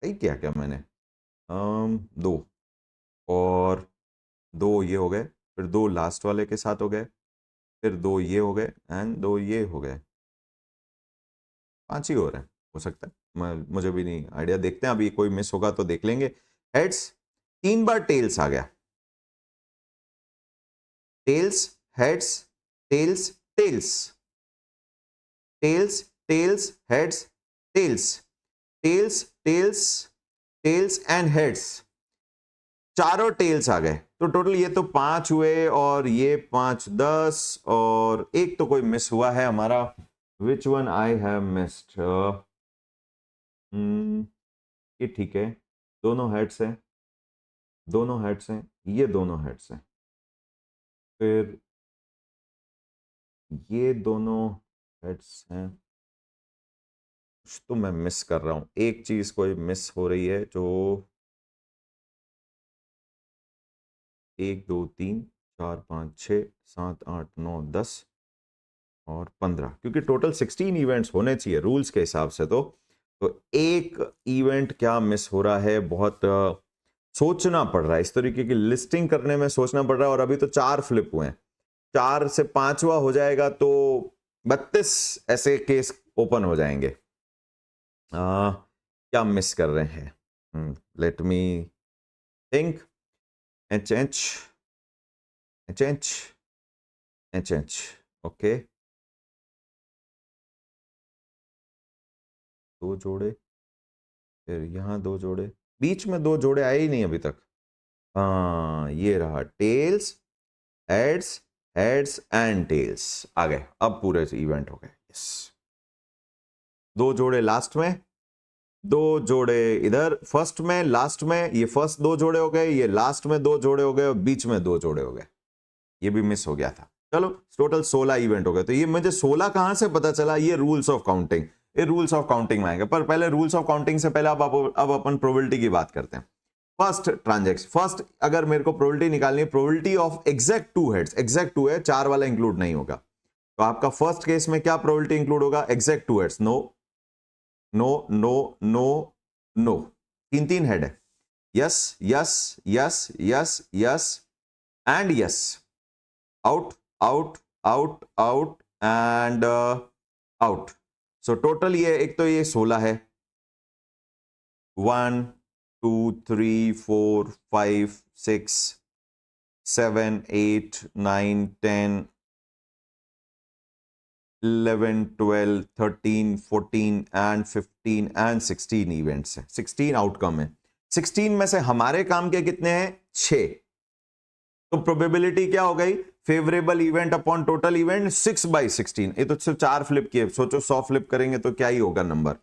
सही किया क्या मैंने? 2 और 2 ये हो गए, फिर 2 लास्ट वाले के साथ हो गए, फिर 2 ये हो गए एंड 2 ये हो गए, 5 ही हो रहे हैं, हो सकता है, मुझे भी नहीं आइडिया, देखते हैं, अभी कोई मिस होगा तो देख लेंगे। हेड्स, 3 बार टेल्स आ गया, tails, heads, tails, tails, tails, tails, heads, tails, tails, tails, tails and heads, चारों टेल्स आ गए। तो टोटल ये तो 5 हुए और ये 5, 10, और एक तो कोई मिस हुआ है हमारा। Which one I have missed? ये ठीक है, दोनों हेड्स हैं, दोनों हेड्स हैं, ये दोनों हेड्स हैं, फिर ये दोनों हेड्स हैं। कुछ तो मैं मिस कर रहा हूं, एक चीज कोई मिस हो रही है, जो 1 2 3 4 5 6 7 8 9 10 और 15, क्योंकि टोटल 16 इवेंट्स होने चाहिए रूल्स के हिसाब से। तो एक इवेंट क्या मिस हो रहा है, बहुत सोचना पड़ रहा है, इस तरीके की लिस्टिंग करने में सोचना पड़ रहा है। और अभी तो 4 फ्लिप हुए हैं, 4 से 5वां हो जाएगा तो 32 ऐसे केस ओपन हो जाएंगे। क्या मिस कर रहे हैं? Let me think. H H H H H H, okay, 2 जोड़े, फिर यहां 2 जोड़े, बीच में 2 जोड़े आए ही नहीं अभी तक। हाँ, ये रहा, tails, heads, heads and tails आ गए, अब पूरे इवेंट हो गए। यस, 2 जोड़े लास्ट में, 2 जोड़े इधर फर्स्ट में, लास्ट में, ये फर्स्ट 2 जोड़े हो गए, ये लास्ट में 2 जोड़े हो गए, और बीच में 2 जोड़े हो गए, ये भी मिस हो गया था। चलो टोटल 16 इवेंट हो गए। तो ये मुझे 16 कहां से पता चला? ये रूल्स ऑफ काउंटिंग, ये रूल्स ऑफ काउंटिंग में आएंगे, पर पहले रूल्स ऑफ काउंटिंग से पहले अब अपन प्रोबेबिलिटी की बात करते हैं। फर्स्ट ट्रांजैक्शन, फर्स्ट अगर मेरे को प्रोबेबिलिटी निकालनी है, probability of exact 2 heads, exact 2 है, 4 वाला इंक्लूड नहीं होगा, तो आपका फर्स्ट केस में क्या प्रोबेबिलिटी इंक्लूड होगा? Exact 2 heads. No no no no no, 3 head है। Yes yes yes yes yes and yes, out out out out and out. So total ये एक तो ये 16 है, 1 2 3 4 5 6 7 8 9 10 11 12 13 14 एंड 15 एंड 16 इवेंट्स है, 16 आउटकम है। 16 में से हमारे काम के कितने हैं? 6। तो प्रोबेबिलिटी क्या हो गई? Favourable event upon total event 6/16। ये तो सिर्फ 4 फ्लिप किए, सोचो 100 फ्लिप करेंगे तो क्या ही होगा नंबर।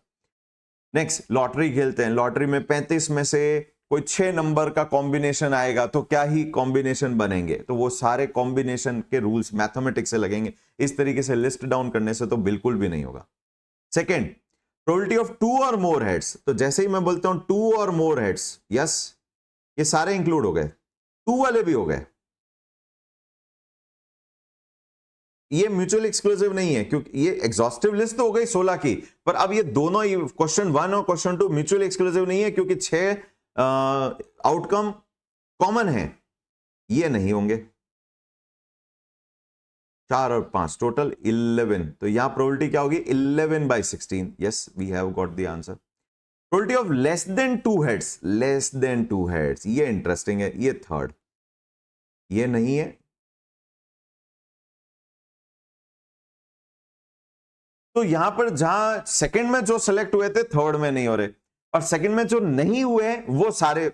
नेक्स्ट, लॉटरी खेलते हैं, लॉटरी में 35 में से कोई 6 नंबर का कॉम्बिनेशन आएगा तो क्या ही कॉम्बिनेशन बनेंगे, तो वो सारे कॉम्बिनेशन के रूल्स मैथमेटिक्स से लगेंगे, इस तरीके से लिस्ट डाउन करने से तो बिल्कुल भी नहीं होगा। सेकेंड, प्रोबेबिलिटी ऑफ 2 और मोर हेड्स, तो जैसे ही मैं बोलता हूं 2 और मोर हेड्स, यस, ये सारे इंक्लूड हो गए, 2 वाले भी हो गए। ये म्यूचुअल एक्सक्लूसिव नहीं है क्योंकि ये एग्जॉस्टिव लिस्ट तो हो गई 16 की, पर अब ये दोनों ही क्वेश्चन 1 और क्वेश्चन 2 म्यूचुअल एक्सक्लूसिव नहीं है क्योंकि 6 आउटकम कॉमन है, ये नहीं होंगे। 4 और 5 टोटल 11, तो यहां प्रोबेबिलिटी क्या होगी 11/16। Yes, we have got the answer. Probability of less than 2 heads, less than 2 heads, ये इंटरेस्टिंग है, ये थर्ड, ये नहीं है। तो यहां पर जहां सेकंड में जो सेलेक्ट हुए थे थर्ड में नहीं हो रहे, और सेकंड में जो नहीं हुए वो सारे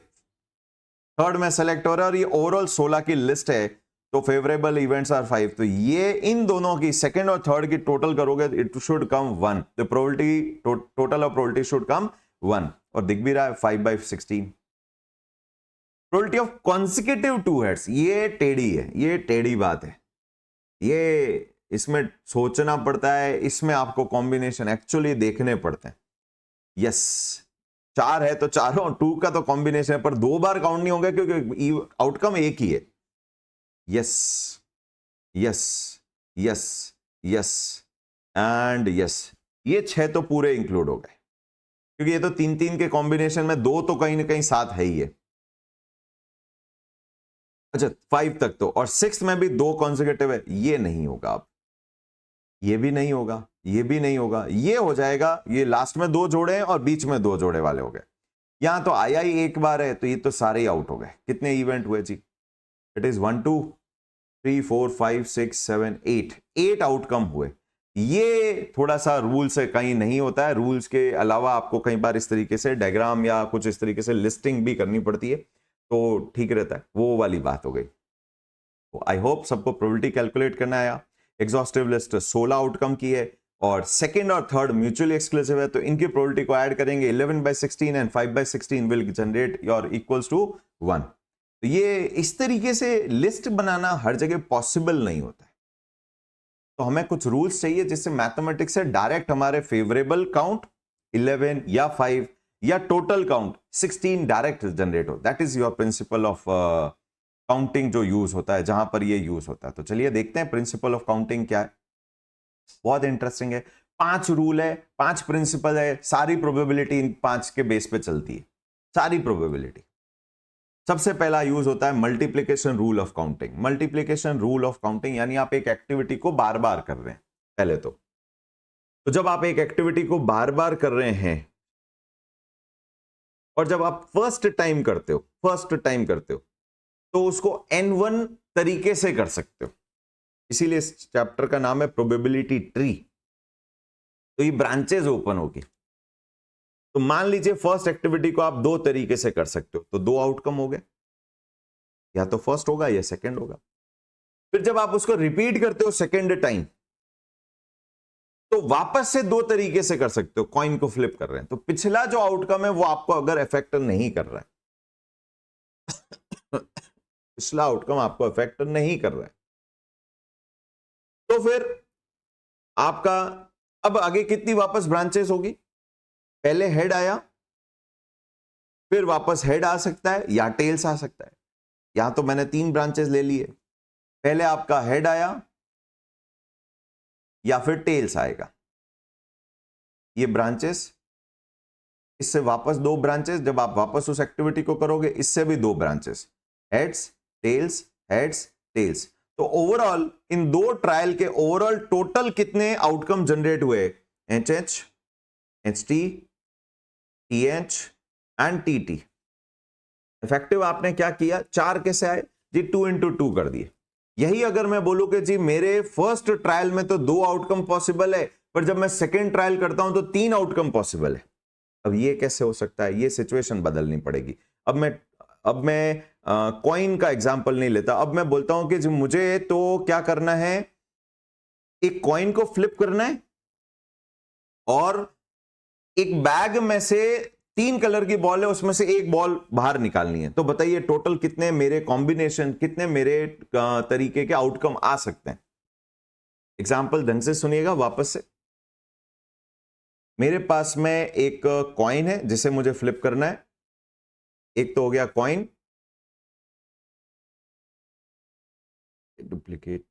थर्ड में सेलेक्ट हो रहे हैं, और ये ओवरऑल 16 की लिस्ट है, तो फेवरेबल इवेंट्स आर 5, तो ये इन दोनों की सेकंड और थर्ड की टोटल करोगे it should come 1, the probability total of probability should come 1, और दिख भी रहा है 5/16। प्रोबेबिलिटी ऑफ कॉन्सिक्यूटिव 2 हेड्स, ये टेढ़ी है, ये टेढ़ी बात है, ये इसमें सोचना पड़ता है, इसमें आपको कॉम्बिनेशन एक्चुअली देखने पड़ते हैं। यस, 4 है तो चारों 2 का तो कॉम्बिनेशन है, पर 2 बार काउंट नहीं होगा क्योंकि आउटकम एक ही है। Yes yes yes yes and yes, ये 6 तो पूरे इंक्लूड हो गए क्योंकि ये तो 3-3 के कॉम्बिनेशन में 2 तो कहीं ना कहीं साथ है ही है। अच्छा 5 तक तो, और 6 में भी 2 कॉन्सेक्यूटिव है, ये नहीं होगा, अब ये भी नहीं होगा, ये भी नहीं होगा, ये हो जाएगा, ये लास्ट में 2 जोड़े हैं और बीच में 2 जोड़े वाले हो गए। यहां तो आया ही एक बार है, तो ये तो सारे ही आउट हो गए। कितने इवेंट हुए जी? इट इज 1 2 3 4 5 6 7 8 आउटकम हुए। ये थोड़ा सा रूल से कहीं नहीं होता है, रूल्स के अलावा आपको कई बार इस तरीके से डायग्राम या कुछ इस तरीके से लिस्टिंग भी करनी पड़ती है, तो ठीक रहता है, वो वाली बात हो गई। तो आई होप सबको प्रोबेबिलिटी कैलकुलेट करना आया। एग्जॉस्टिव लिस्ट 16 आउटकम की है और सेकंड और थर्ड म्यूचुअली एक्सक्लूसिव है, तो इनकी प्रोबेबिलिटी को ऐड करेंगे 11/16 and 5/16 will generate your equals to 1। तो ये इस तरीके से लिस्ट बनाना हर जगह पॉसिबल नहीं होता है, तो हमें कुछ रूल्स चाहिए जिससे मैथमेटिक्स से डायरेक्ट हमारे फेवरेबल काउंट 11 या 5 या टोटल काउंट 16 डायरेक्ट जनरेट हो। That is your principal of counting जो यूज होता है, जहां पर ये यूज होता है। तो चलिए देखते हैं प्रिंसिपल ऑफ काउंटिंग क्या है। बहुत इंटरेस्टिंग है, 5 रूल है, 5 प्रिंसिपल है, सारी प्रोबेबिलिटी इन 5 के बेस पे चलती है, सारी प्रोबेबिलिटी। सबसे पहला यूज होता है multiplication rule of counting. Multiplication rule of counting यानी आप एक एक्टिविटी को बार बार कर रहे हैं पहले तो जब आप एक एक्टिविटी को बार बार कर रहे हैं और जब आप फर्स्ट टाइम करते हो तो उसको N1 तरीके से कर सकते हो, इसीलिए इस चैप्टर का नाम है प्रोबेबिलिटी ट्री। तो ये ब्रांचेस ओपन होगी, तो मान लीजिए फर्स्ट एक्टिविटी को आप 2 तरीके से कर सकते हो, तो 2 आउटकम हो गए, या तो फर्स्ट होगा या सेकंड होगा। फिर जब आप उसको रिपीट करते हो सेकंड टाइम, तो वापस से 2 तरीके से कर सकते हो, कॉइन को फ्लिप कर रहे हैं, तो पिछला जो आउटकम है वो आपको अगर इफेक्ट नहीं कर रहा है पिछला आउटकम आपको इफेक्ट नहीं कर रहा है, तो फिर आपका अब आगे कितनी वापस ब्रांचेस होगी? पहले हेड आया, फिर वापस हेड आ सकता है या टेल्स आ सकता है। यहां तो मैंने 3 ब्रांचेस ले लिए, पहले आपका हेड आया या फिर टेल्स आएगा, ये ब्रांचेस, इससे वापस 2 ब्रांचेस, जब आप वापस उस एक्टिविटी को करोगे इससे भी 2 branches, heads tails heads tails. तो ओवरऑल इन 2 ट्रायल के ओवरऑल टोटल कितने आउटकम जनरेट हुए? HH HT TH and TT। Effective आपने क्या किया? 4 कैसे आए जी? 2 into 2 कर दिए। यही अगर मैं बोलूं कि जी मेरे फर्स्ट ट्रायल में तो 2 आउटकम पॉसिबल है, पर जब मैं सेकेंड ट्रायल करता हूं तो 3 आउटकम पॉसिबल है, अब ये कैसे हो सकता है? ये सिचुएशन बदलनी पड़ेगी। अब मैं कॉइन का एग्जांपल नहीं लेता, अब मैं बोलता हूं कि जी मुझे तो क्या करना है, एक कॉइन को फ्लिप करना है और एक बैग में से 3 कलर की बॉल है, उसमें से एक बॉल बाहर निकालनी है। तो बताइए टोटल कितने मेरे कॉम्बिनेशन, कितने मेरे तरीके के आउटकम आ सकते हैं? एग्जांपल ढंग से सुनिएगा वापस से। मेरे पास में एक कॉइन है जिसे मुझे फ्लिप करना है। एक तो हो गया कॉइन, डुप्लीकेट,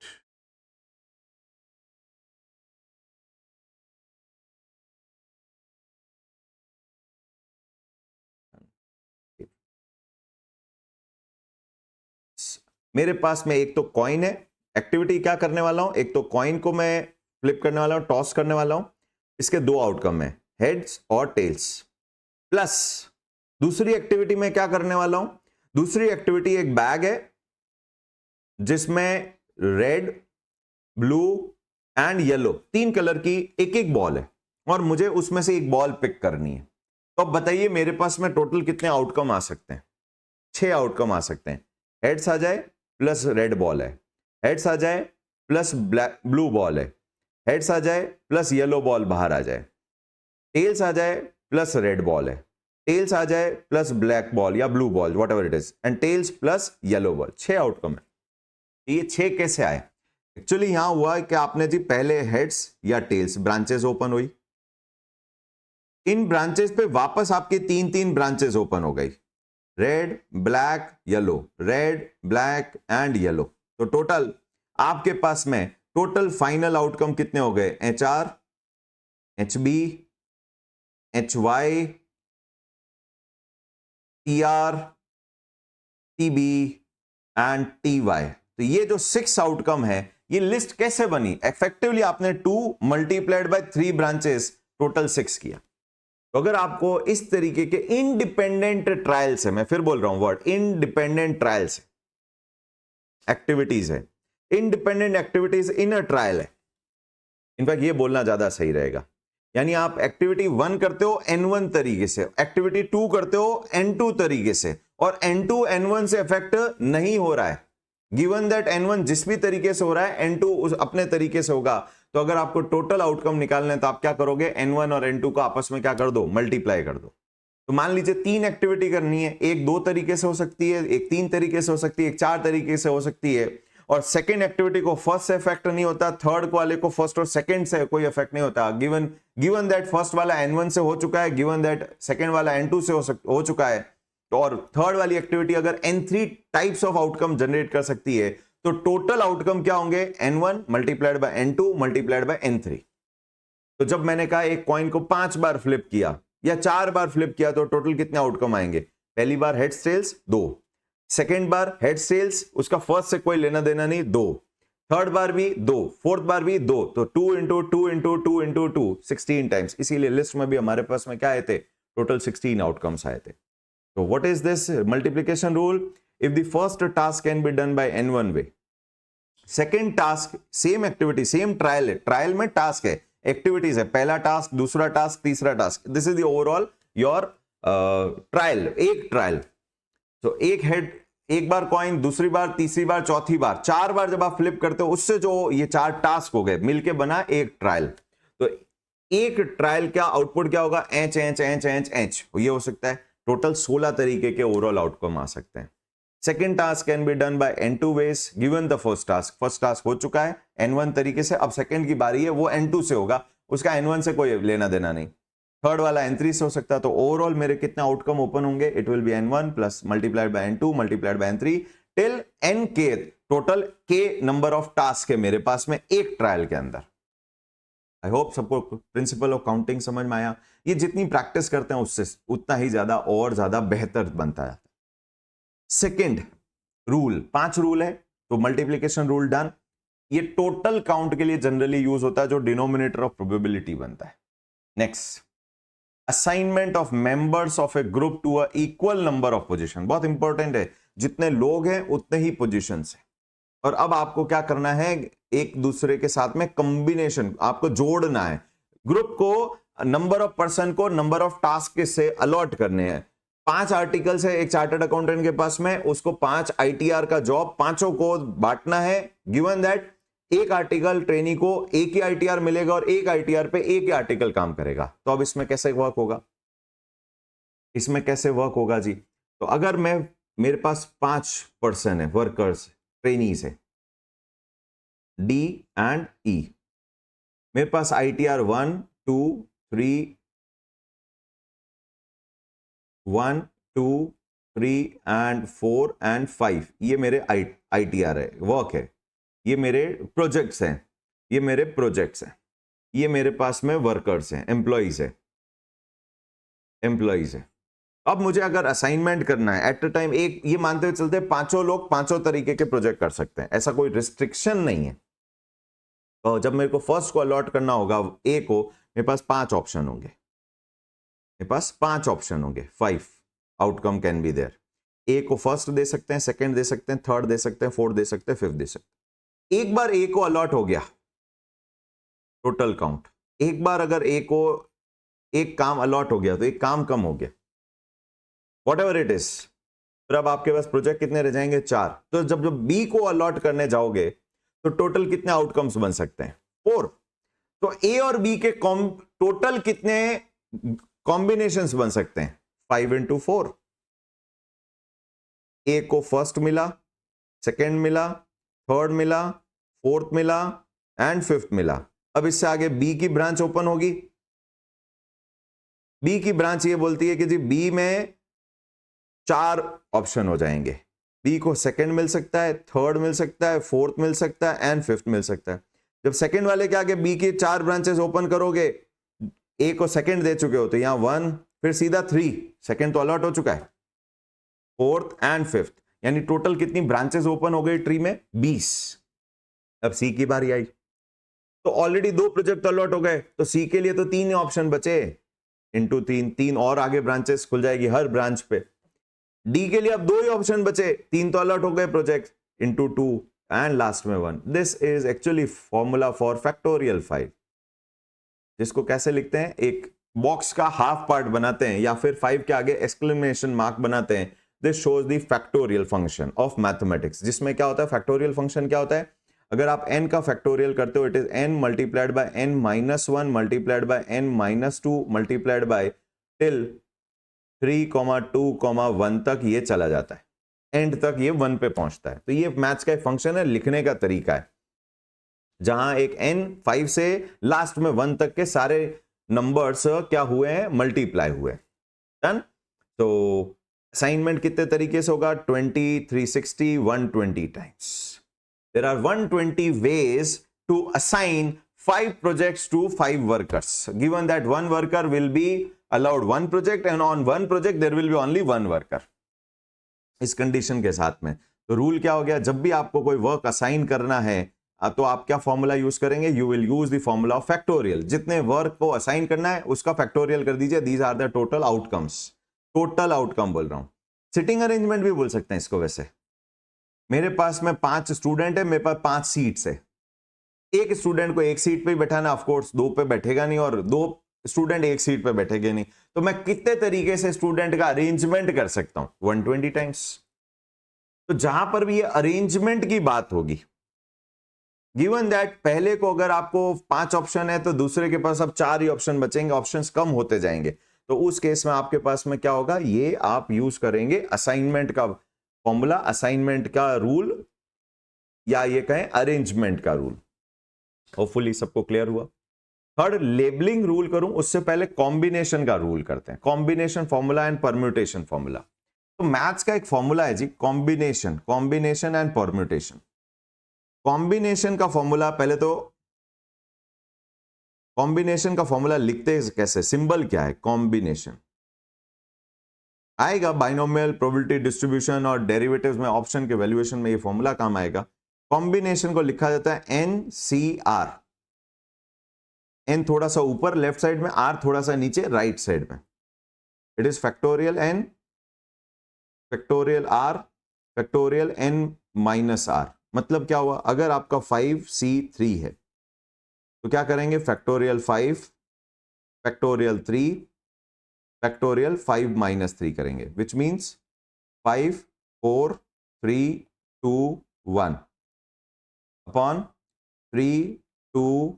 मेरे पास में एक तो कॉइन है। एक्टिविटी क्या करने वाला हूं, एक तो कॉइन को मैं फ्लिप करने वाला हूं, टॉस करने वाला हूं। इसके दो आउटकम है, हेड्स और टेल्स। प्लस दूसरी एक्टिविटी में क्या करने वाला हूं, दूसरी एक्टिविटी एक बैग है जिसमें red, blue and yellow 3 colour की एक एक बॉल है और मुझे उसमें से एक बॉल पिक करनी है। तो अब बताइए मेरे पास में टोटल कितने आउटकम आ सकते हैं? 6 आउटकम आ सकते हैं। हेड्स आ जाए प्लस रेड बॉल है, हेड्स आ जाए प्लस ब्लैक ब्लू बॉल है, हेड्स आ जाए प्लस येलो बॉल बाहर आ जाए, टेल्स आ जाए प्लस रेड बॉल है, टेल्स आ जाए प्लस ब्लैक बॉल या blue ball whatever it is, and tails plus yellow ball. 6 outcome है। ये 6 कैसे आए? एक्चुअली यहां हुआ है कि आपने जी पहले हेड्स या टेल्स ब्रांचेस ओपन हुई, इन ब्रांचेस पे वापस आपकी 3 ब्रांचेस ओपन हो गई, red, black, yellow, red, black and yellow. तो टोटल आपके पास में टोटल फाइनल आउटकम कितने हो गए? H R, H B, H Y, T R, T B and T Y. तो ये जो 6 आउटकम है, ये लिस्ट कैसे बनी? इफेक्टिवली आपने 2 मल्टीप्लाइड बाय 3 ब्रांचेस, टोटल 6 किया। तो अगर आपको इस तरीके के इंडिपेंडेंट ट्रायल से, मैं फिर बोल रहा हूं वर्ड इंडिपेंडेंट ट्रायल से, एक्टिविटीज है, independent activities in a trial है, इनफैक्ट ये बोलना ज्यादा सही रहेगा। यानी आप एक्टिविटी 1 करते हो N1 तरीके से, एक्टिविटी 2 करते हो N2 तरीके से, और N2 N1 से इफेक्ट नहीं हो रहा है। गिवन दैट N1 जिस भी तरीके से हो रहा है, N2 उस अपने तरीके से होगा। तो अगर आपको टोटल आउटकम निकालना है तो आप क्या करोगे? N1 और N2 को आपस में क्या कर दो? मल्टीप्लाई कर दो। तो मान लीजिए 3 एक्टिविटी करनी है, एक 2 तरीके से हो सकती है, एक 3 तरीके से हो सकती है, एक 4 तरीके से हो सकती है, और सेकंड एक्टिविटी को फर्स्ट से इफेक्ट नहीं होता, थर्ड वाले को फर्स्ट और सेकंड से कोई इफेक्ट नहीं होता। गिवन दैट फर्स्ट वाला N1 से हो चुका है, गिवन दैट सेकंड वाला N2 से हो चुका है, तो और थर्ड वाली एक्टिविटी अगर N3 types of outcome generate कर सकती है, तो टोटल आउटकम क्या होंगे? N1 multiplied by N2 multiplied by N3। तो जब मैंने कहा एक कॉइन को 5 बार फ्लिप किया या 4 बार फ्लिप किया तो टोटल कितने आउटकम आएंगे? पहली बार हेड्स टेल्स 2, सेकेंड बार हेड्स टेल्स, उसका फर्स्ट से कोई लेना देना नहीं 2, थर्ड बार भी 2, फोर्थ बार भी 2, तो 2 इंटू 2 इंटू 2 इंटू 2 16 टाइम्स। इसीलिए लिस्ट में भी हमारे पास में क्या आए थे? टोटल 16 आउटकम्स आए थे। तो what is this multiplication rule? If the first task can be done by N1 way, second task same activity same trial है, ट्रायल में टास्क है, एक्टिविटीज है, पहला टास्क, दूसरा टास्क, तीसरा task, this is the overall your trial, एक trial. तो एक हेड, एक बार कॉइन, दूसरी बार, तीसरी बार, चौथी बार, 4 बार जब आप फ्लिप करते हो, उससे जो ये 4 टास्क हो गए मिलके बना एक ट्रायल। तो एक ट्रायल का आउटपुट क्या होगा? H H H H H, ये हो सकता है। टोटल 16 तरीके के ओवरऑल आउटकम आ सकते हैं। Second task can be done by N2 ways given the first task हो चुका है N1 तरीके से, अब सेकेंड की बारी है, वो N2 से होगा, उसका N1 से कोई लेना देना नहीं। थर्ड वाला N3 से हो सकता है। तो ओवरऑल मेरे कितने आउटकम ओपन होंगे? It will B N1 plus multiplied by N2 multiplied by N3 till N के, टोटल के नंबर ऑफ टास्क है मेरे पास में एक ट्रायल के अंदर। आई होप सबको प्रिंसिपल ऑफ काउंटिंग समझ में आया। ये जितनी प्रैक्टिस करते हैं उससे उतना ही ज्यादा और ज्यादा बेहतर बनता है। सेकेंड रूल, 5 रूल है, तो मल्टीप्लीकेशन रूल डन। ये टोटल काउंट के लिए जनरली यूज होता है, जो डिनोमिनेटर ऑफ प्रोबेबिलिटी बनता है। Next, assignment of members of a group to a equal number of position, बहुत इंपॉर्टेंट है, जितने लोग हैं उतने ही पोजीशंस हैं। और अब आपको क्या करना है? एक दूसरे के साथ में कंबिनेशन आपको जोड़ना है। ग्रुप को, नंबर ऑफ पर्सन को नंबर ऑफ टास्क से अलॉट करने हैं। 5 आर्टिकल्स है एक चार्टर्ड अकाउंटेंट के पास में, उसको 5 ITR का जॉब, पांचों को बांटना है। गिवन दैट एक आर्टिकल ट्रेनी को एक ही ITR मिलेगा और एक ITR पे एक ही आर्टिकल काम करेगा। तो अब इसमें कैसे वर्क होगा? इसमें कैसे वर्क होगा जी? तो अगर मैं, मेरे पास 5 पर्सन है, वर्कर्स, ट्रेनीज है, D एंड E, मेरे पास ITR 1, 2, 3, 1, 2, 3 एंड 4 एंड 5, ये मेरे ITR है, वर्क है, ये मेरे प्रोजेक्ट्स हैं, ये मेरे प्रोजेक्ट्स हैं, ये मेरे पास में वर्कर्स हैं, एम्प्लॉइज है, एम्प्लॉइज है। अब मुझे अगर असाइनमेंट करना है एट अ टाइम, एक ये मानते हुए चलते हैं पांचों लोग पांचों तरीके के प्रोजेक्ट कर सकते हैं, ऐसा कोई रिस्ट्रिक्शन नहीं है। तो जब मेरे को फर्स्ट को अलॉट करना होगा ए को, मेरे पास 5 ऑप्शन होंगे, मेरे पास 5 ऑप्शन होंगे, 5 आउटकम कैन बी देयर। ए को फर्स्ट दे सकते हैं, सेकंड दे सकते हैं, थर्ड दे सकते हैं, फोर्थ दे सकते हैं, फिफ्थ दे सकते हैं। एक बार ए को अलॉट हो गया, टोटल काउंट, एक बार अगर ए को एक काम अलॉट हो गया तो एक काम कम हो गया, वॉट एवर इट इज। फिर अब आपके पास प्रोजेक्ट कितने रह जाएंगे? 4। तो जब जब बी को अलॉट करने जाओगे तो टोटल कितने आउटकम्स बन सकते हैं? 4। तो ए और बी के टोटल कितने कॉम्बिनेशंस बन सकते हैं? 5 into 4। ए को फर्स्ट मिला, सेकेंड मिला, थर्ड मिला, फोर्थ मिला एंड फिफ्थ मिला। अब इससे आगे बी की ब्रांच ओपन होगी। बी की ब्रांच ये बोलती है कि जी बी में 4 ऑप्शन हो जाएंगे, बी को सेकंड मिल सकता है, थर्ड मिल सकता है, फोर्थ मिल सकता है एंड फिफ्थ मिल सकता है। जब सेकंड वाले के आगे बी की 4 ब्रांचेस ओपन करोगे, ए को सेकंड दे चुके हो तो यहां 1, फिर सीधा 3, सेकंड तो अलॉट हो चुका है, फोर्थ एंड फिफ्थ, यानी टोटल कितनी ब्रांचेस ओपन हो गई ट्री में? 20। अब सी की बारी आई तो ऑलरेडी 2 प्रोजेक्ट अलॉट हो गए, तो सी के लिए तो 3 ही ऑप्शन बचे, इंटू 3 और आगे ब्रांचेस खुल जाएगी हर ब्रांच पे। डी के लिए अब 2 ही ऑप्शन बचे, 3 तो अलॉट हो गए प्रोजेक्ट, इंटू 2 एंड लास्ट में 1। This is actually formula for factorial 5, जिसको कैसे लिखते हैं? एक बॉक्स का हाफ पार्ट बनाते हैं या फिर 5 के आगे एक्सक्लेमेशन मार्क बनाते हैं। This shows the factorial function of mathematics, जिसमें क्या होता है? फैक्टोरियल फंक्शन क्या होता है? अगर आप n का फैक्टोरियल करते हो, it is n multiplied by n minus 1 multiplied by n minus 2 multiplied bye till 3,2,1 तक ये चला जाता है, एंड तक ये 1 पे पहुंचता है। तो ये मैथ्स का एक फंक्शन है, लिखने का तरीका है, जहां एक n 5 से लास्ट में 1 तक के सारे नंबर्स क्या हुए हैं? मल्टीप्लाई हुए। डन। तो असाइनमेंट कितने तरीके से होगा? 20, 360, 120 times. There are 120 ways to assign 5 projects to 5 workers. Given that one worker will be allowed one project and on one project there will be only one worker. इस condition के साथ में तो रूल क्या हो गया? जब भी आपको कोई वर्क असाइन करना है तो आप क्या फॉर्मूला यूज करेंगे? You will use the formula of factorial. जितने वर्क को असाइन करना है उसका फैक्टोरियल कर दीजिए। These are the total outcomes. Total outcome बोल रहा हूं, सिटिंग अरेंजमेंट भी बोल सकते हैं इसको। वैसे मेरे पास में 5 स्टूडेंट है, मेरे पास 5 सीट्स है। एक स्टूडेंट को एक सीट पे ही बैठाना, ऑफ कोर्स 2 पे बैठेगा नहीं, और 2 स्टूडेंट एक सीट पे बैठेंगे नहीं। तो मैं कितने तरीके से स्टूडेंट का अरेंजमेंट कर सकता हूं? 120 टाइम्स। तो जहां पर भी ये अरेंजमेंट की बात होगी, गिवन दैट पहले को अगर आपको 5 ऑप्शन है तो दूसरे के पास अब 4 ही ऑप्शन बचेंगे, ऑप्शंस कम होते जाएंगे। तो उस केस में आपके पास में क्या होगा? ये आप यूज करेंगे असाइनमेंट का फॉर्मूला, असाइनमेंट का रूल, या ये कहें अरेंजमेंट का रूल। होपफुली सबको क्लियर हुआ। थर्ड, लेबलिंग रूल करूं उससे पहले कॉम्बिनेशन का रूल करते हैं। Combination formula and permutation formula. तो मैथ्स का एक फॉर्मूला है जी, combination, combination and permutation. Combination का फॉर्मूला, पहले तो कॉम्बिनेशन का फॉर्मूला लिखते हैं कैसे? सिंबल क्या है? कॉम्बिनेशन आएगा बाइनोमियल, प्रोबेबिलिटी डिस्ट्रीब्यूशन और डेरिवेटिव्स में, ऑप्शन के वैल्यूएशन में ये फॉर्मूला काम आएगा। कॉम्बिनेशन को लिखा जाता है NCR। n थोड़ा सा ऊपर लेफ्ट साइड में, r थोड़ा सा नीचे राइट साइड में। It is factorial n, factorial r, factorial n minus r। मतलब क्या हुआ? अगर आपका 5C3 है तो क्या करेंगे? फैक्टोरियल 5, फैक्टोरियल 3, फैक्टोरियल 5 माइनस 3 करेंगे, which means 5, 4, 3, 2, 1 upon 3, 2,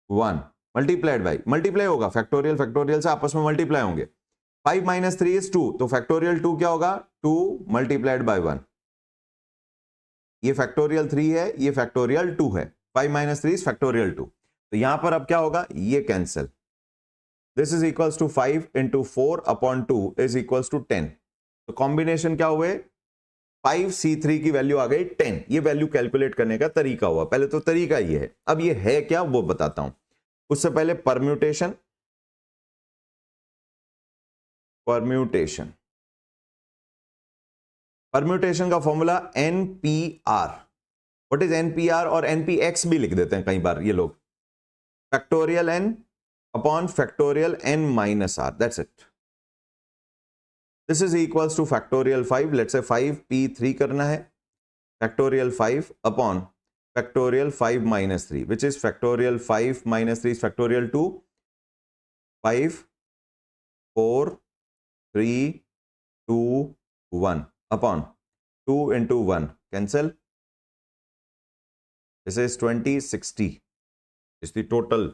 1 multiplied by, multiply होगा, फैक्टोरियल फैक्टोरियल से आपस में मल्टीप्लाई होंगे। 5 माइनस 3 इज 2, तो फैक्टोरियल 2 क्या होगा? 2 मल्टीप्लाइड बाई 1। ये फैक्टोरियल 3 है, ये फैक्टोरियल 2 है। 5 माइनस 3 इज फैक्टोरियल 2। तो यहां पर अब क्या होगा? ये cancel, this is equals to 5 into 4/2 is equals to 10। तो कॉम्बिनेशन क्या हुए, 5C3 की वैल्यू आ गई 10। ये वैल्यू कैलकुलेट करने का तरीका हुआ, पहले तो तरीका ये है। अब ये है क्या वो बताता हूं, उससे पहले परम्यूटेशन। परम्यूटेशन परम्यूटेशन का formula NPR। What is NPR? और NPX भी लिख देते हैं कई बार ये लोग, factorial n upon factorial n minus r, that's it. This is equals two factorial 5, let's say 5P3 करना है, factorial 5 upon factorial 5 minus 3, which is factorial 5 minus 3 factorial 2, 5 4 3 2 1 upon 2 into 1 cancel, this is 20 60 is the total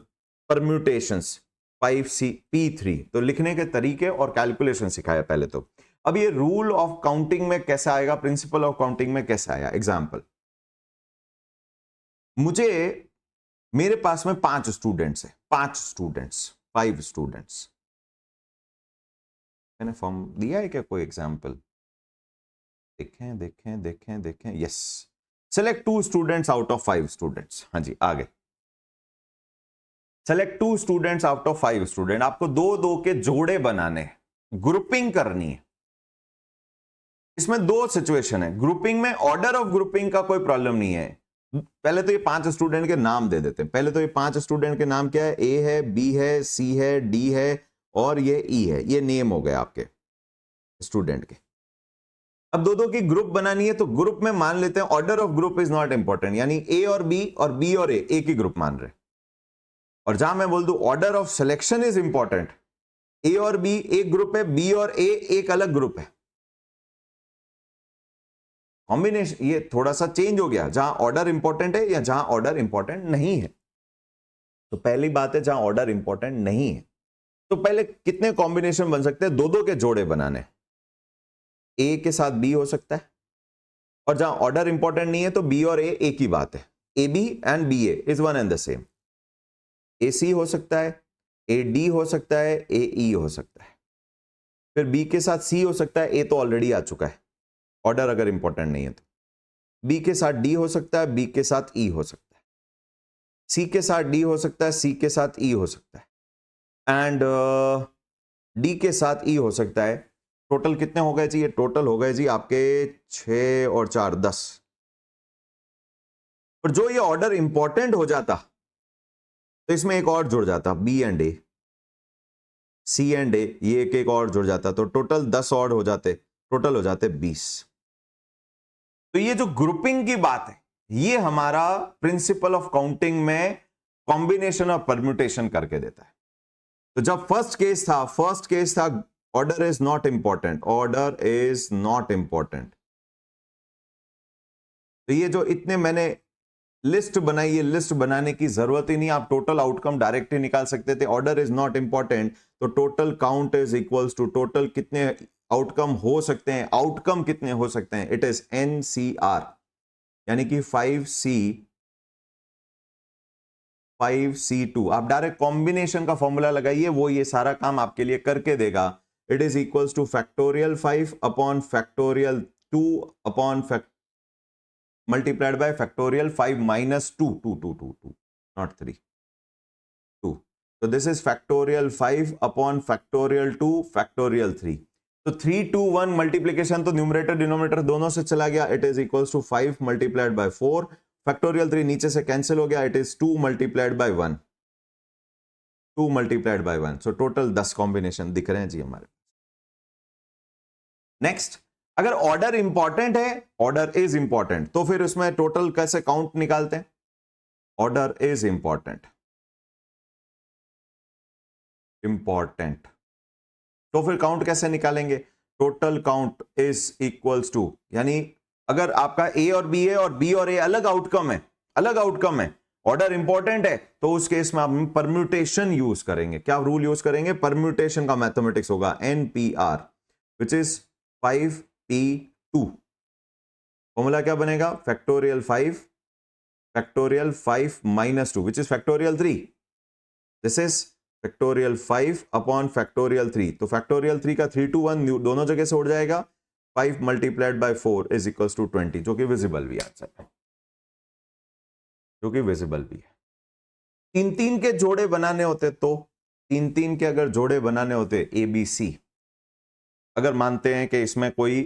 permutations 5P3। तो लिखने के तरीके और calculation सिखाया पहले तो। अब ये रूल ऑफ काउंटिंग में कैसे आएगा, प्रिंसिपल ऑफ काउंटिंग में कैसे आया? एग्जांपल, मुझे, मेरे पास में 5 स्टूडेंट्स है, 5 स्टूडेंट्स। मैंने फॉर्म दिया है क्या कोई एग्जांपल? देखें देखें देखें देखें, yes. Select 2 students out of 5 students. हाँ जी, आगे। Select 2 students out of 5 student. आपको 2-2 के जोड़े बनाने, ग्रुपिंग करनी है। इसमें 2 सिचुएशन है। ग्रुपिंग में ऑर्डर ऑफ ग्रुपिंग का कोई प्रॉब्लम नहीं है। पहले तो ये 5 स्टूडेंट के नाम दे देते हैं। पहले तो ये 5 स्टूडेंट के नाम क्या है? ए है, बी है, सी है, डी है और ये ई है। ये नेम हो गए आपके स्टूडेंट के। अब 2-2 की ग्रुप बनानी है, तो ग्रुप में मान लेते हैं order of group is not important, यानी ए और बी और ए एक ही ग्रुप मान रहे। और जहां मैं बोल दूं order of selection is important, A और बी एक ग्रुप है, बी और ए एक अलग ग्रुप है। कॉम्बिनेशन ये थोड़ा सा चेंज हो गया, जहां ऑर्डर इंपॉर्टेंट है या जहां ऑर्डर इंपॉर्टेंट नहीं है। तो पहली बात है, जहां ऑर्डर इंपॉर्टेंट नहीं है तो पहले कितने कॉम्बिनेशन बन सकते हैं? 2-2 के जोड़े बनाने। ए के साथ बी हो सकता है, और जहां ऑर्डर इंपॉर्टेंट नहीं है तो बी और ए एक ही बात है। A B and B A is one and the same. A C हो सकता है, ए डी हो सकता है, ए ई हो सकता है, फिर बी के साथ सी हो सकता है। ए तो ऑलरेडी आ चुका है, ऑर्डर अगर इंपॉर्टेंट नहीं है तो। बी के साथ डी हो सकता है, बी के साथ ई हो सकता है, सी के साथ डी हो सकता है, सी के साथ ई हो सकता है, एंड डी के साथ ई हो सकता है। टोटल कितने हो गए जी? ये टोटल हो गए जी आपके 6 और 4 10। और जो ये ऑर्डर इंपॉर्टेंट हो जाता तो इसमें एक और जुड़ जाता, B and A, C and A, ये एक एक और जुड़ जाता, तो टोटल 10 और हो जाते, टोटल हो जाते 20। तो ये जो ग्रुपिंग की बात है, ये हमारा प्रिंसिपल ऑफ काउंटिंग में कॉम्बिनेशन ऑफ परम्यूटेशन करके देता है। तो जब फर्स्ट केस था order is not important, order is not important. तो ये जो इतने मैंने लिस्ट बनाई, ये लिस्ट बनाने की जरूरत ही नहीं, आप टोटल आउटकम डायरेक्ट ही निकाल सकते थे। ऑर्डर इज नॉट इंपॉर्टेंट, तो total count is equals to total कितने आउटकम हो सकते हैं, आउटकम कितने हो सकते हैं, इट इज NCR, यानी कि 5C2। आप डायरेक्ट कॉम्बिनेशन का फॉर्मूला लगाइए, वो ये सारा काम आपके लिए करके देगा। It is equals two factorial 5 upon factorial 2 upon multiplied by factorial 5 minus 2, not 3, 2. So this is factorial 5 upon factorial 2 factorial 3. तो 3 2 1 मल्टीप्लीकेशन तो न्यूमरेटर डिनोमिनेटर दोनों से चला गया, it is equals to 5 multiplied by 4, factorial 3 नीचे से कैंसिल हो गया, it is 2 multiplied by 1, 2 multiplied by 1। So total 10 combination दिख रहे हैं जी हमारे। नेक्स्ट, अगर ऑर्डर इंपॉर्टेंट है, ऑर्डर इज इंपॉर्टेंट, तो फिर उसमें टोटल कैसे काउंट निकालते हैं? ऑर्डर इज इंपॉर्टेंट, तो फिर काउंट कैसे निकालेंगे? Total count is equals to, यानी अगर आपका ए और बी है और बी और ए अलग आउटकम है, ऑर्डर इंपॉर्टेंट है, तो उस केस में आप परम्यूटेशन यूज करेंगे। क्या रूल यूज करेंगे? परम्यूटेशन का मैथमेटिक्स होगा NPR, which is 5P2। Formula क्या बनेगा? Factorial 5 minus 2, which is factorial 3। This is factorial 5 upon factorial 3, तो फैक्टोरियल 3 का 3 to 1 दोनों जगह से उड़ जाएगा, 5 multiplied by 4 is equals to 20, जो कि विजिबल भी आंसर है, जो कि विजिबल भी है। 3-3 के जोड़े बनाने होते तो 3-3 के अगर जोड़े बनाने होते ए बी सी, अगर मानते हैं कि इसमें कोई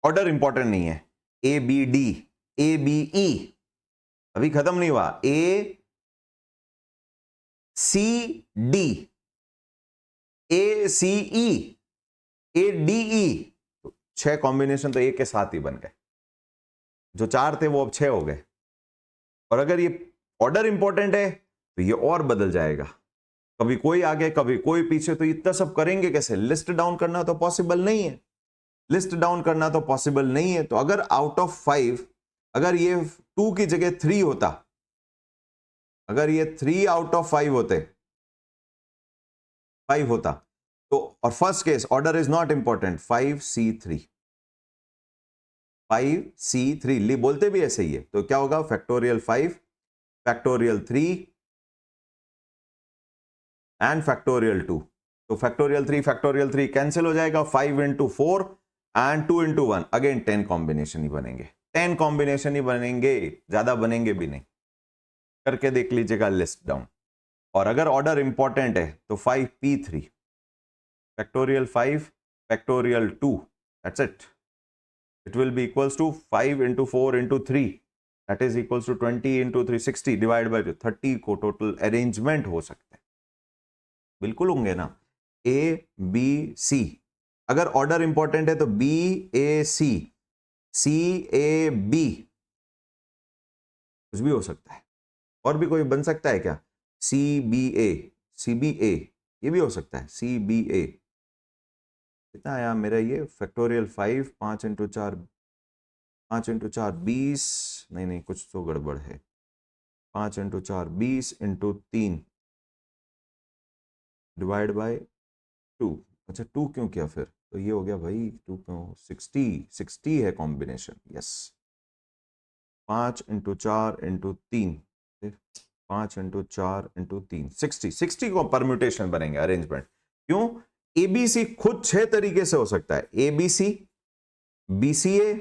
ऑर्डर इंपॉर्टेंट नहीं है, A B D, A B E अभी खत्म नहीं हुआ, A C D, A C E, A D E, 6 combination तो एक के साथ ही बन गए, जो 4 थे वो अब 6 हो गए। और अगर ये ऑर्डर इंपॉर्टेंट है तो ये और बदल जाएगा, कभी कोई आगे कभी कोई पीछे, तो इतना सब करेंगे कैसे? लिस्ट डाउन करना तो पॉसिबल नहीं है, लिस्ट डाउन करना तो पॉसिबल नहीं है। तो अगर आउट ऑफ 5 अगर ये 2 की जगह 3 होता, अगर ये 3 आउट ऑफ 5 होते, 5 होता तो, और first case order is not important, 5C3, 5C3 बोलते भी ऐसे ही है, तो क्या होगा? Factorial 5, factorial 3 and factorial 2। तो फैक्टोरियल 3 कैंसिल हो जाएगा, 5 into 4 and 2 into 1, again 10 combination ही बनेंगे, 10 कॉम्बिनेशन ही बनेंगे, ज्यादा बनेंगे भी नहीं। करके देख लीजिएगा लिस्ट डाउन। और अगर ऑर्डर इंपॉर्टेंट है तो 5P3, factorial 5, factorial 2, that's it. It will be equals to 5 into 4 into 3, that is equals to 20 into 3, 60 divided by 30 को टोटल अरेंजमेंट हो सकते हैं, बिल्कुल होंगे ना। A B C, अगर ऑर्डर इंपॉर्टेंट है तो B A C, C A B, कुछ भी हो सकता है। और भी कोई बन सकता है क्या? C B A, C B A, ये भी हो सकता है, C B A। कितना आया मेरा ये? फैक्टोरियल 5, 5 into 4, 5 into 4 20, नहीं कुछ तो गड़बड़ है, 5 into 4 20 into 3 डिवाइड बाय 2, अच्छा 2 क्यों किया फिर? तो ये हो गया भाई 2 क्यों, 60 है combination, yes. 5 into 4 into 3, 5 into 4 into 3, 60 को परम्यूटेशन बनेंगे, अरेंजमेंट। क्यों? एबीसी खुद 6 तरीके से हो सकता है, एबीसी, बीसीए,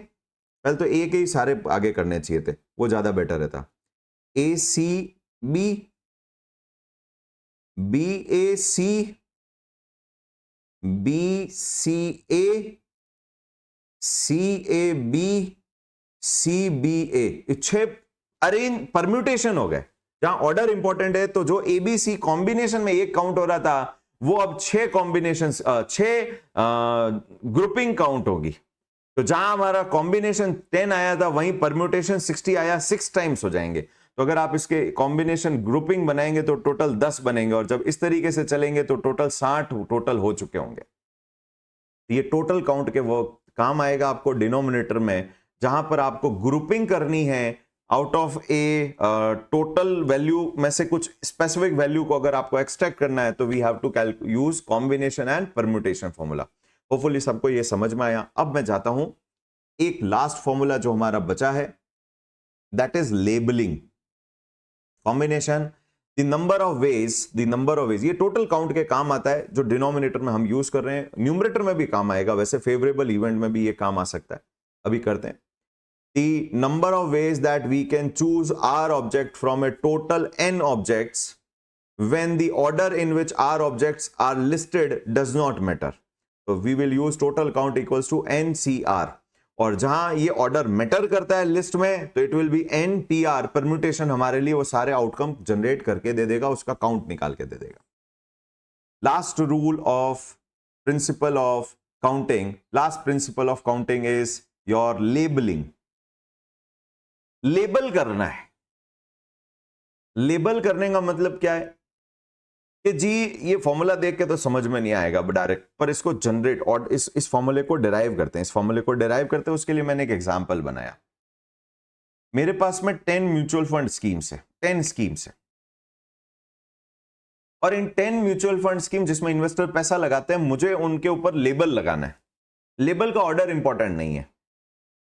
पहले तो ए के ही सारे आगे करने चाहिए थे, वो ज्यादा बेटर रहता। A C B, B A C, B C A, C A B, C B A, 6 arrange permutation हो गए। जहां ऑर्डर इंपॉर्टेंट है तो जो एबीसी कॉम्बिनेशन में एक काउंट हो रहा था वो अब 6 कॉम्बिनेशन, 6 ग्रुपिंग काउंट होगी। तो जहां हमारा कॉम्बिनेशन 10 आया था वहीं परम्यूटेशन 60 आया, 6 टाइम्स हो जाएंगे। तो अगर आप इसके कॉम्बिनेशन ग्रुपिंग बनाएंगे तो टोटल 10 बनेंगे, और जब इस तरीके से चलेंगे तो टोटल 60 टोटल हो चुके होंगे। ये टोटल काउंट के वो काम आएगा आपको डिनोमिनेटर में, जहां पर आपको ग्रुपिंग करनी है out of A total value में से कुछ स्पेसिफिक वैल्यू को अगर आपको एक्सट्रैक्ट करना है तो we have to use combination and permutation formula. Hopefully सबको ये समझ में आया। अब मैं जाता हूं एक लास्ट फॉर्मूला जो हमारा बचा है, that is labelling. Combination, the number of ways, ये टोटल काउंट के काम आता है जो डिनोमिनेटर में हम यूज कर रहे हैं, न्यूमरेटर में भी काम आएगा, वैसे फेवरेबल इवेंट में भी ये काम आ सकता है। अभी करते हैं। The number of ways that we can choose R object from a total n objects when the order in which R objects are listed does not matter. So we will use total count equals to NCR. और जहां ये order matter करता है list में तो it will B NPR। Permutation हमारे लिए वो सारे आउटकम जनरेट करके दे देगा, उसका काउंट निकाल के दे देगा। Last rule of principal of counting, last principal of counting is your labelling. Label करना है। लेबल करने का मतलब क्या है कि जी ये फॉर्मूला देख के तो समझ में नहीं आएगा डायरेक्ट, पर इसको जनरेट और इस फॉर्मूले को डिराइव करते हैं। इस फॉर्मूले को डिराइव करते हैं, उसके लिए मैंने एक एग्जांपल बनाया। मेरे पास में 10 म्यूचुअल फंड स्कीम्स है, 10 स्कीम्स है, और इन 10 म्यूचुअल फंड स्कीम जिसमें इन्वेस्टर पैसा लगाते हैं, मुझे उनके ऊपर लेबल लगाना है। लेबल का ऑर्डर इंपॉर्टेंट नहीं है।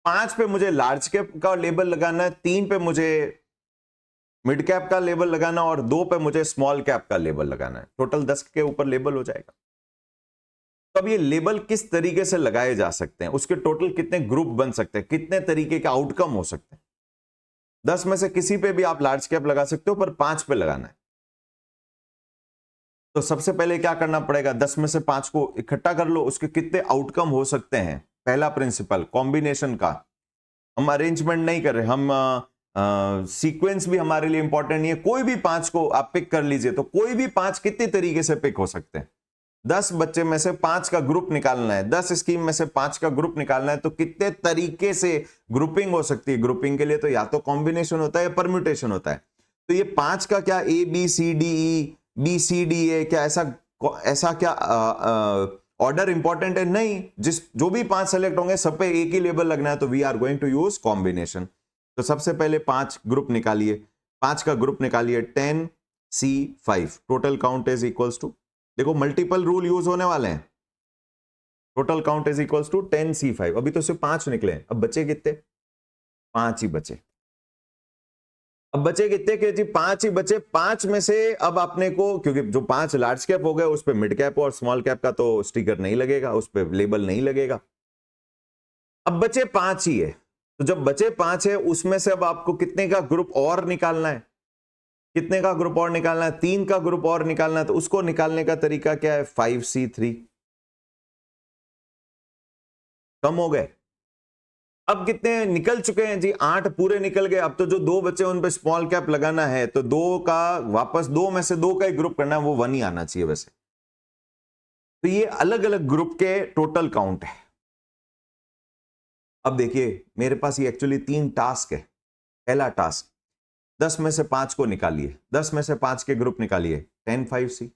5 पे मुझे लार्ज कैप का लेबल लगाना है, 3 पे मुझे मिड कैप का लेबल लगाना और 2 पे मुझे स्मॉल कैप का लेबल लगाना है, टोटल 10 के ऊपर लेबल हो जाएगा। तो अब ये लेबल किस तरीके से लगाए जा सकते हैं, उसके टोटल कितने ग्रुप बन सकते हैं, कितने तरीके के आउटकम हो सकते हैं। 10 में से किसी पे भी आप लार्ज कैप लगा सकते हो, पर 5 पे लगाना है। तो सबसे पहले क्या करना पड़ेगा, 10 में से 5 को इकट्ठा कर लो, उसके कितने आउटकम हो सकते हैं। पहला प्रिंसिपल कॉम्बिनेशन का, हम अरेंजमेंट नहीं कर रहे, हम सीक्वेंस भी हमारे लिए इंपॉर्टेंट नहीं है। कोई भी 5 को आप पिक कर लीजिए, तो कोई भी 5 कितने तरीके से पिक हो सकते हैं। 10 बच्चे में से 5 का ग्रुप निकालना है, 10 स्कीम में से 5 का ग्रुप निकालना है, तो कितने तरीके से ग्रुपिंग हो सकती है। ग्रुपिंग के लिए तो या तो कॉम्बिनेशन होता है या परम्यूटेशन होता है। तो ये 5 का क्या A B C D E B C D A, क्या ऐसा क्या ऑर्डर इंपॉर्टेंट है? नहीं, जो भी 5 सेलेक्ट होंगे सब पे एक ही लेबल लगना है, तो we are going to use combination. तो सबसे पहले 5 ग्रुप निकालिए, 5 का ग्रुप निकालिए 10C5, total count is equals to, देखो मल्टीपल रूल यूज होने वाले हैं, total count is equals to 10C5। अभी तो सिर्फ 5 निकले, अब बचे कितने? 5 ही बचे। अब बचे कितने के जी? 5 ही बचे। 5 में से अब आपने को, क्योंकि जो 5 लार्ज कैप हो गए उस पे मिड कैप और स्मॉल कैप का तो स्टिकर नहीं लगेगा, उस पे लेबल नहीं लगेगा। अब बचे 5 ही है, तो जब बचे 5 है उसमें से अब आपको कितने का ग्रुप और निकालना है? कितने का ग्रुप और निकालना है? 3 का ग्रुप और निकालना है। तो उसको निकालने का तरीका क्या है? 5C3। कम हो गए। अब कितने निकल चुके हैं जी? 8 पूरे निकल गए। अब तो जो 2 बचे उन पे स्मॉल कैप लगाना है, तो 2 का वापस 2 में से 2 का ही ग्रुप करना है, वो 1 ही आना चाहिए वैसे। तो ये अलग अलग ग्रुप के टोटल काउंट है। अब देखिए मेरे पास ये एक्चुअली 3 टास्क है। पहला टास्क 10 में से 5 को निकालिए, 10 में से 5 के ग्रुप निकालिए 10 5C।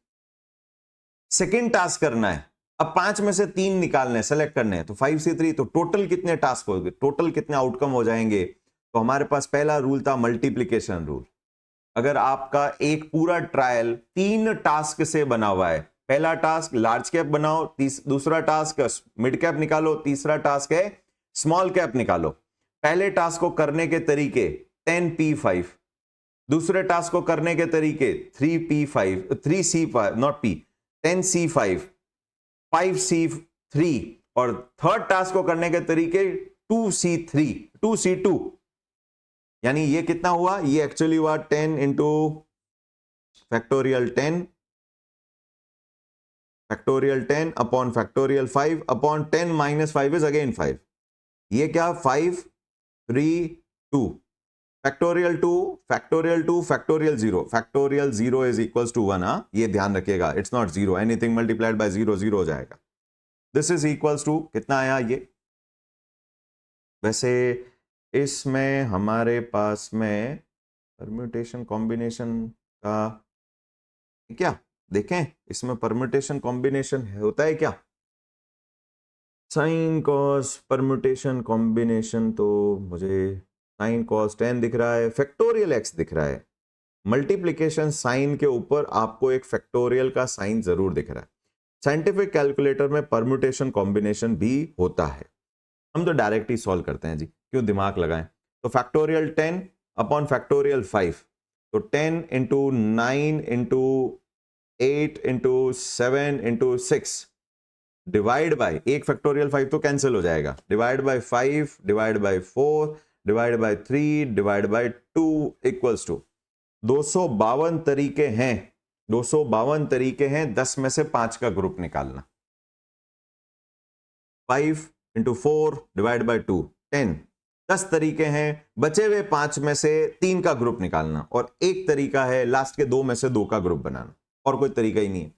सेकेंड टास्क करना है, अब 5 में से 3 निकालने, सेलेक्ट करने हैं, तो 5C3। तो टोटल कितने टास्क हो गए, टोटल कितने आउटकम हो जाएंगे? तो हमारे पास पहला रूल था मल्टीप्लीकेशन रूल। अगर आपका एक पूरा ट्रायल 3 टास्क से बना हुआ है, पहला टास्क लार्ज कैप बनाओ, दूसरा टास्क मिड कैप निकालो, तीसरा टास्क है स्मॉल कैप निकालो। पहले टास्क को करने के तरीके 10P5, दूसरे टास्क को करने के तरीके 3C5 not P 10C5, 5C3, और थर्ड टास्क को करने के तरीके 2C2। यानी ये कितना हुआ? ये एक्चुअली हुआ 10 into factorial 10 upon factorial 5 upon 10 minus 5 is again 5। ये क्या? 5 3 2 factorial 2 factorial 2 factorial 0 is equals to 1। हाँ, ये ध्यान रखिएगा, it's not 0, anything multiplied by 0 0 हो जाएगा। दिस इज इक्वल्स टू कितना आया ये? वैसे इसमें हमारे पास में परम्यूटेशन कॉम्बिनेशन का क्या देखें, इसमें परम्यूटेशन कॉम्बिनेशन होता है क्या? साइन कॉस परम्यूटेशन कॉम्बिनेशन, तो मुझे साइन कॉस 10 दिख रहा है, फैक्टोरियल x दिख रहा है। मल्टीप्लिकेशन साइन के ऊपर आपको एक फैक्टोरियल का साइन जरूर दिख रहा है। साइंटिफिक कैलकुलेटर में परम्यूटेशन कॉम्बिनेशन भी होता है। हम तो डायरेक्ट ही सॉल्व करते हैं जी, क्यों दिमाग लगाएं। तो फैक्टोरियल 10 अपॉन फैक्टोरियल 5, तो 10 into 9 into 8 into 7 into 6 divide by, एक फैक्टोरियल 5 तो कैंसिल हो जाएगा, divide by 5 divide by 4 divide by 3 divide by 2 equals to 252 तरीके हैं। 252 तरीके हैं 10 में से 5 का ग्रुप निकालना। 5 इंटू 4 डिवाइड बाय 2 10 तरीके हैं। बचे हुए 5 में से 3 का ग्रुप निकालना, और एक तरीका है लास्ट के 2 में से 2 का ग्रुप बनाना, और कोई तरीका ही नहीं है।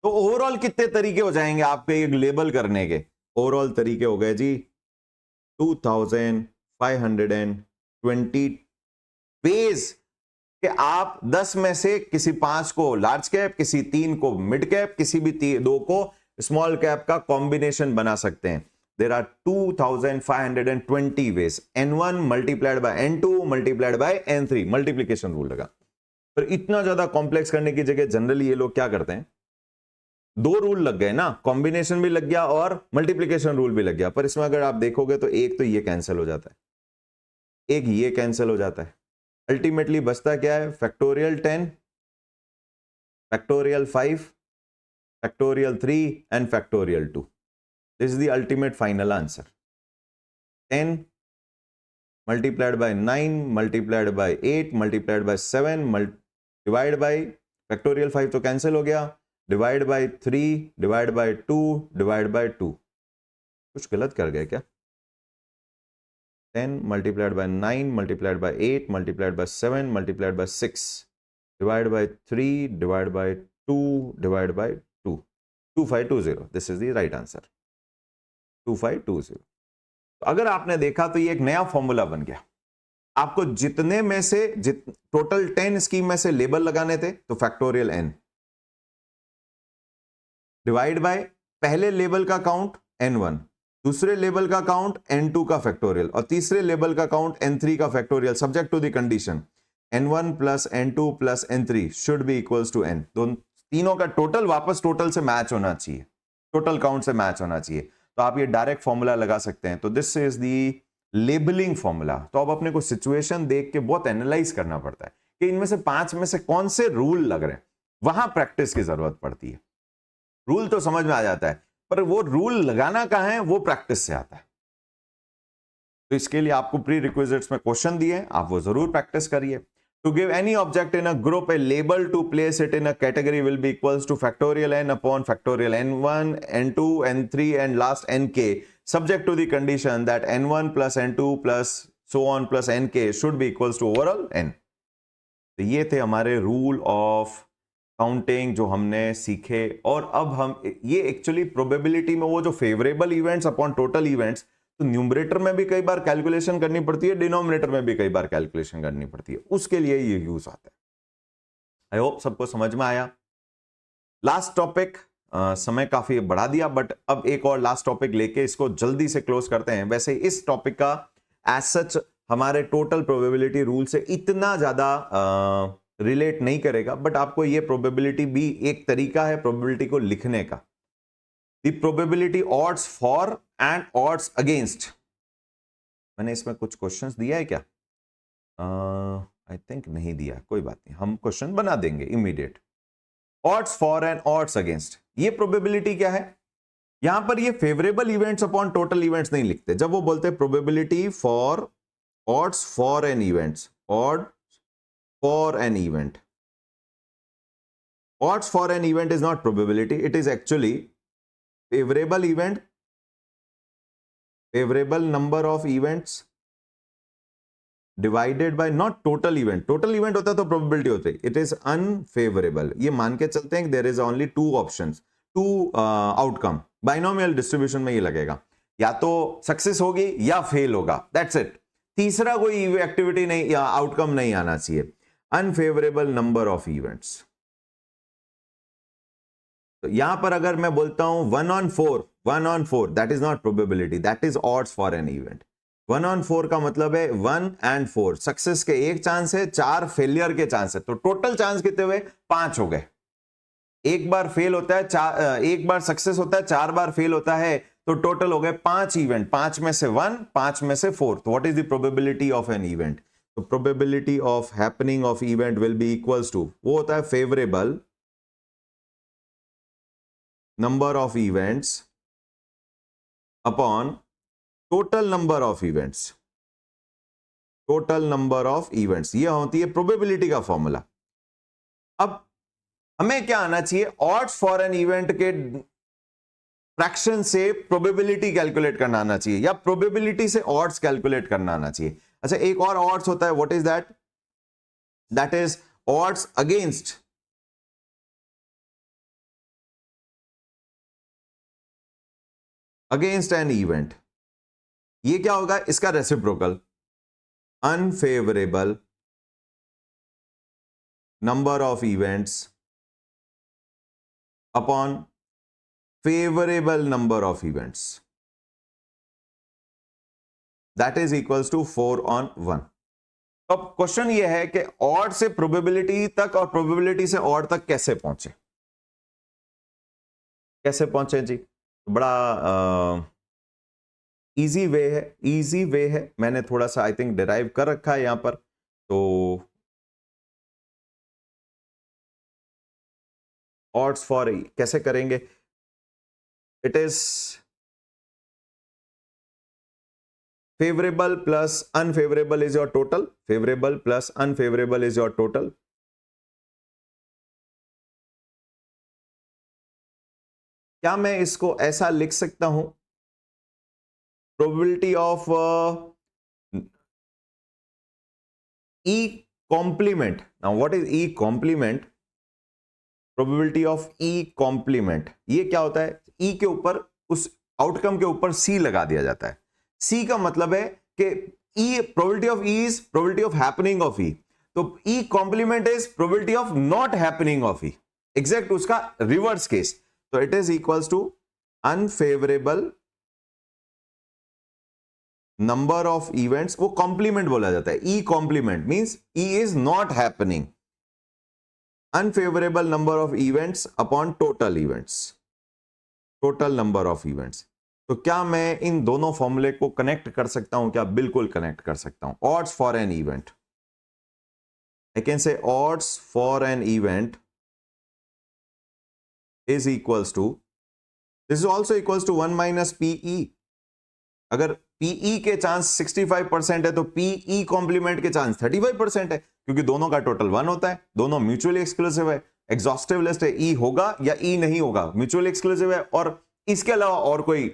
तो ओवरऑल कितने तरीके हो जाएंगे आपके एक लेबल करने के? ओवरऑल तरीके हो गए जी 2520 वेज कि आप 10 में से किसी 5 को लार्ज कैप, किसी 3 को मिड कैप, किसी भी 2 को स्मॉल कैप का कॉम्बिनेशन बना सकते हैं। There are 2520 ways, n1 multiplied by n2 multiplied by n3, multiplication rule लगा। पर इतना ज्यादा कॉम्प्लेक्स करने की जगह जनरली ये लोग क्या करते हैं, 2 रूल लग गए ना, कॉम्बिनेशन भी लग गया और मल्टीप्लिकेशन रूल भी लग गया। पर इसमें अगर आप देखोगे तो एक तो ये कैंसिल हो जाता है, एक ये कैंसिल हो जाता है, अल्टीमेटली बचता क्या है? Factorial 10, factorial 5, factorial 3 and factorial 2. This is the ultimate final answer. 10 multiplied by 9 multiplied by 8 multiplied by 7 divide by factorial 5 तो कैंसिल हो गया, divide by 3 divide by 2 divide by 2. कुछ गलत कर गए क्या? 10 multiplied by 9 multiplied by 8 multiplied by 7 multiplied by 6 divide by 3 divide by 2 divide by 2. 2520. This is the right answer. 2520. अगर आपने देखा तो ये एक नया फॉर्मूला बन गया. आपको जितने में से टोटल 10 स्कीम में से लेबल लगाने थे तो फैक्टोरियल n डिवाइड बाय पहले लेबल का काउंट n1, दूसरे लेबल का काउंट n2 का फैक्टोरियल और तीसरे लेबल का काउंट n3 का factorial subject to the condition n1 plus n2 plus n3 should be equals to n. तीनों का टोटल वापस टोटल से मैच होना चाहिए, टोटल काउंट से मैच होना चाहिए. तो आप ये डायरेक्ट फॉर्मूला लगा सकते हैं. तो this is the labelling formula. तो अब अपने को सिचुएशन देख के बहुत एनालाइज करना पड़ता है कि इनमें से 5 में से कौन से रूल लग रहे हैं. वहां प्रैक्टिस की जरूरत पड़ती है. रूल तो समझ में आ जाता है पर वो रूल लगाना कहां है वो प्रैक्टिस से आता है. तो इसके लिए आपको प्री रिक्विजिट्स में क्वेश्चन दिए, आप वो जरूर प्रैक्टिस करिए. To give any object in a group a label to place it in a category will be equals to factorial n upon factorial n1, n2, n3 and last nk subject to the condition that n1 plus n2 plus so on plus nk should be equals to overall n. तो ये थे हमारे rule of counting जो हमने सीखे. और अब हम ये एक्चुअली प्रोबेबिलिटी में वो जो favourable events upon total events, तो न्यूमरेटर में भी कई बार कैलकुलेशन करनी पड़ती है, डिनोमिनेटर में भी कई बार कैलकुलेशन करनी पड़ती है, उसके लिए ये यूज आता है. आई होप सबको समझ में आया. लास्ट टॉपिक, समय काफी बढ़ा दिया बट अब एक और लास्ट टॉपिक लेके इसको जल्दी से क्लोज करते हैं. वैसे इस टॉपिक का एज सच हमारे टोटल प्रोबेबिलिटी रूल से इतना ज्यादा रिलेट नहीं करेगा, बट आपको ये प्रोबेबिलिटी भी एक तरीका है प्रोबेबिलिटी को लिखने का. The probability odds for and odds against. मैंने इसमें कुछ क्वेश्चंस दिया है क्या? आई थिंक नहीं दिया, कोई बात नहीं, हम क्वेश्चन बना देंगे immediate. Odds for and odds against, ये प्रोबेबिलिटी क्या है? यहां पर ये favourable events upon total events नहीं लिखते. जब वो बोलते हैं probability for odds for an events, odd for an event, odds for an event is not probability, it is actually favorable event, favorable number of events divided by not total event. total event होता तो probability होती. it is unfavorable. ये मान के चलते हैं there is only two options, two outcome. binomial distribution में ये लगेगा, या तो सक्सेस होगी या फेल होगा, that's it. तीसरा कोई एक्टिविटी नहीं या आउटकम नहीं आना चाहिए. Unfavourable number of events. तो यहां पर अगर मैं बोलता हूं 1 on 4, that is not probability, that is odds for an event. 1 on 4 का मतलब है 1 and 4 सक्सेस के एक चांस है, 4 फेलियर के चांस है. तो टोटल चांस कितने हुए? 5 हो गए. एक बार फेल होता है, एक बार सक्सेस होता है, 4 बार फेल होता है, तो टोटल हो गए 5 इवेंट. 5 में से 1, 5 में से 4. तो what is the probability of an event? तो probability of happening of event will be equals to, वो होता है favourable number of events upon total number of events. total number of events ये होती है प्रोबेबिलिटी का फॉर्मूला. अब हमें क्या आना चाहिए? odds for an event के फ्रैक्शन से प्रोबेबिलिटी कैलकुलेट करना आना चाहिए, या प्रोबेबिलिटी से odds कैलकुलेट करना आना चाहिए. अच्छा, एक और odds होता है, what is that? That is odds against an event. ये क्या होगा? इसका reciprocal, unfavourable number of events upon favourable number of events, that is equals to 4 on 1. अब क्वेश्चन ये है कि ऑड से प्रोबेबिलिटी तक और प्रोबेबिलिटी से ऑड तक कैसे पहुंचे? कैसे पहुंचे जी? बड़ा इजी वे है, मैंने थोड़ा सा आई थिंक डिराइव कर रखा है यहां पर. तो odds for कैसे करेंगे? It is favorable plus unfavorable is your total. Favorable plus unfavorable is your total. क्या मैं इसको ऐसा लिख सकता हूं? Probability of E complement. Now what is E complement? Probability of E complement. ये क्या होता है? E के ऊपर, उस आउटकम के ऊपर C लगा दिया जाता है. C का मतलब है कि E, probability of E is probability of happening of E. तो E complement is probability of not happening of E. Exact उसका रिवर्स केस. तो it is equals to unfavourable number of events, वो complement बोला जाता है. E complement means E is not happening. Unfavourable number of events upon total events, total number of events. तो क्या मैं इन दोनों फॉर्मूले को कनेक्ट कर सकता हूं? क्या बिल्कुल कनेक्ट कर सकता हूं. Odds for an event, I can say odds for an event is equals to, this is also equals to 1 minus P E. अगर पीई के चांस 65% है तो पीई कॉम्प्लीमेंट के चांस 35% है, क्योंकि दोनों का टोटल 1 होता है. दोनों म्यूचुअली एक्सक्लूसिव है. एग्जॉस्टिव लिस्ट है, ई होगा या ई नहीं होगा, म्यूचुअली एक्सक्लूसिव है, और इसके अलावा और कोई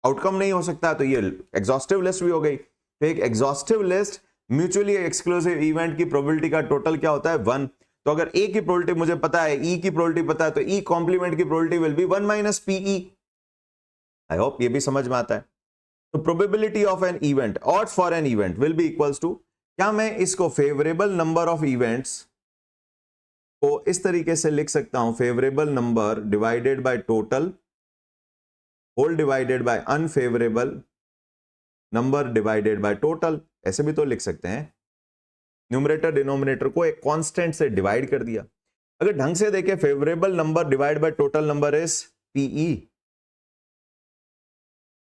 आउटकम नहीं हो सकता. तो ये एग्जॉस्टिव लिस्ट भी हो गई. तो एक exhaustive list mutually exclusive event की प्रोबेबिलिटी का टोटल क्या होता है? 1. तो अगर ए की प्रोबेबिलिटी मुझे पता है, ई की प्रोबेबिलिटी पता है, तो ई कॉम्प्लीमेंट की probability will be 1 minus P E. I hope ये भी समझ में आता है. तो probability of an event, odds for an event will be equals to, क्या मैं इसको फेवरेबल नंबर ऑफ इवेंट्स को इस तरीके से लिख सकता हूं? Favourable number divided by total whole divided by unfavourable number divided by total. ऐसे भी तो लिख सकते हैं. न्यूमरेटर डिनोमिनेटर को एक कांस्टेंट से डिवाइड कर दिया. अगर ढंग से देखें, favourable number divide by total number is P E,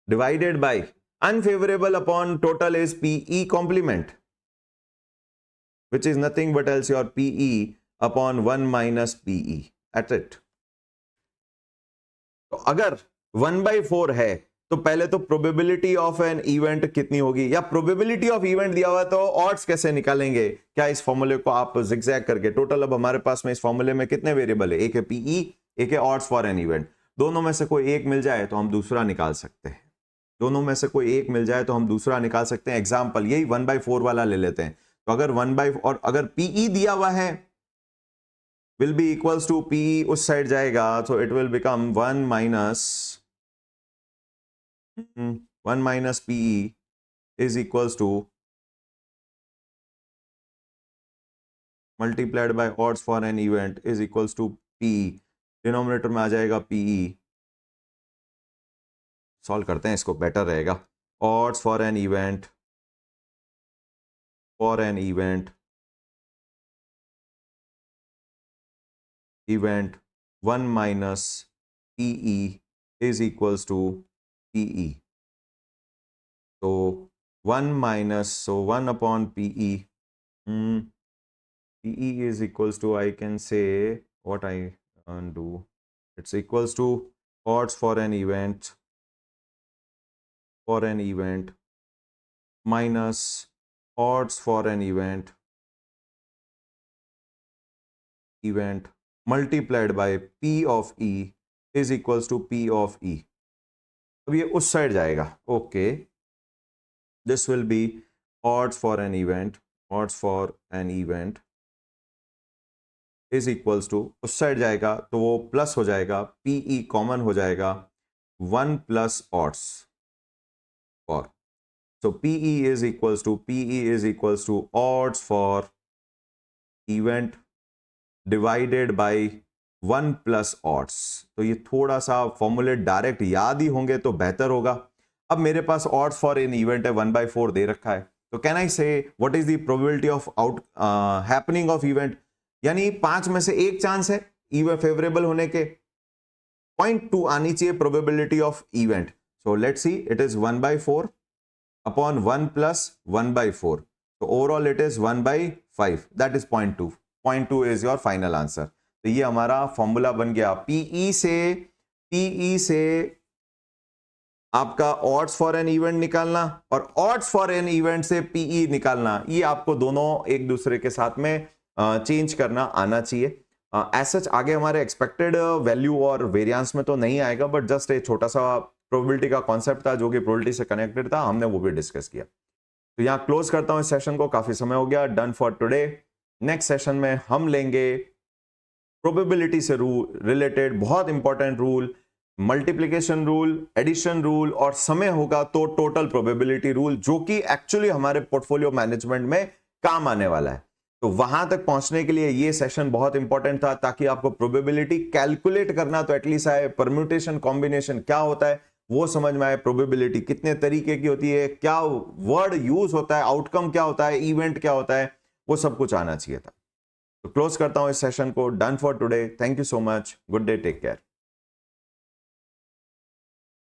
divided by unfavorable upon total is PE complement, which is nothing but else your PE upon 1 minus PE at it. तो अगर 1/4 है तो पहले तो प्रोबेबिलिटी ऑफ एन इवेंट कितनी होगी, या probability of event दिया हुआ तो ऑड्स कैसे निकालेंगे? क्या इस फॉर्मूले को आप जिगजैग करके, टोटल अब हमारे पास में इस फॉर्मूले में कितने वेरिएबल है? एक है पीई, एक है ऑड्स फॉर एन इवेंट. दोनों में से कोई एक मिल जाए तो हम दूसरा निकाल सकते हैं. दोनों में से कोई एक मिल जाए तो हम दूसरा निकाल सकते हैं. एग्जाम्पल यही 1/4 वाला ले लेते हैं. तो अगर 1/4 और अगर पीई दिया हुआ है will be equals to P E उस साइड जाएगा, तो it will become 1 minus P E is equals to multiplied by odds for an event is equals to P E. Denominator में आ जाएगा पीई. सॉल्व करते हैं इसको, बेटर रहेगा. Odds for an event, for an event, event 1 minus P E is equals to P E. तो 1 minus, so 1 upon PE, PE is equals to, I can say what I do, it's equals to odds for an event, minus odds for an event multiplied by P of E is equals to P of E. अब ये उस side जाएगा. Okay, this will be odds for an event is equals to, उस side जाएगा तो वो plus हो जाएगा, PE कॉमन हो जाएगा, 1 plus odds for, so PE is equals to odds for event divided by 1 plus odds. तो ये थोड़ा सा फॉर्मूले डायरेक्ट याद ही होंगे तो बेहतर होगा. अब मेरे पास odds फॉर एन इवेंट है 1/4 दे रखा है. तो कैन आई से what is the probability of happening of event, यानी 5 में से एक चांस है इवेंट फेवरेबल होने के. 0.2 आनी चाहिए probability of event. So let's see, it is 1/4 upon 1 plus 1/4. तो overall it is 1/5, that is 0.2. 0.2 is your final answer. तो ये हमारा फॉर्मूला बन गया. पीई से आपका ऑड्स फॉर एन इवेंट निकालना और ऑड्स फॉर एन इवेंट से पीई निकालना, ये आपको दोनों एक दूसरे के साथ में चेंज करना आना चाहिए. एज सच आगे हमारे एक्सपेक्टेड वैल्यू और वेरिएंस में तो नहीं आएगा, बट जस्ट एक छोटा सा प्रोबेबिलिटी का कॉन्सेप्ट था जो कि प्रोबेबिलिटी से कनेक्टेड था, हमने वो भी डिस्कस किया. तो यहां क्लोज करता हूं इस सेशन को, काफी समय हो गया. Done for today. Next session में हम लेंगे प्रोबेबिलिटी से रूल रिलेटेड बहुत important rule, multiplication rule, addition rule, और समय होगा तो टोटल प्रोबेबिलिटी रूल, जो कि एक्चुअली हमारे पोर्टफोलियो मैनेजमेंट में काम आने वाला है. तो वहां तक पहुंचने के लिए ये सेशन बहुत इंपॉर्टेंट था, ताकि आपको प्रोबेबिलिटी कैलकुलेट करना तो एटलीस्ट आए, परम्यूटेशन कॉम्बिनेशन क्या होता है वो समझ में आए, प्रोबेबिलिटी कितने तरीके की होती है, क्या वर्ड यूज होता है, आउटकम क्या होता है, इवेंट क्या होता है, वो सब कुछ आना चाहिए था. तो क्लोज करता हूं इस सेशन को. Done for today. Thank you so much. Good day. Take care.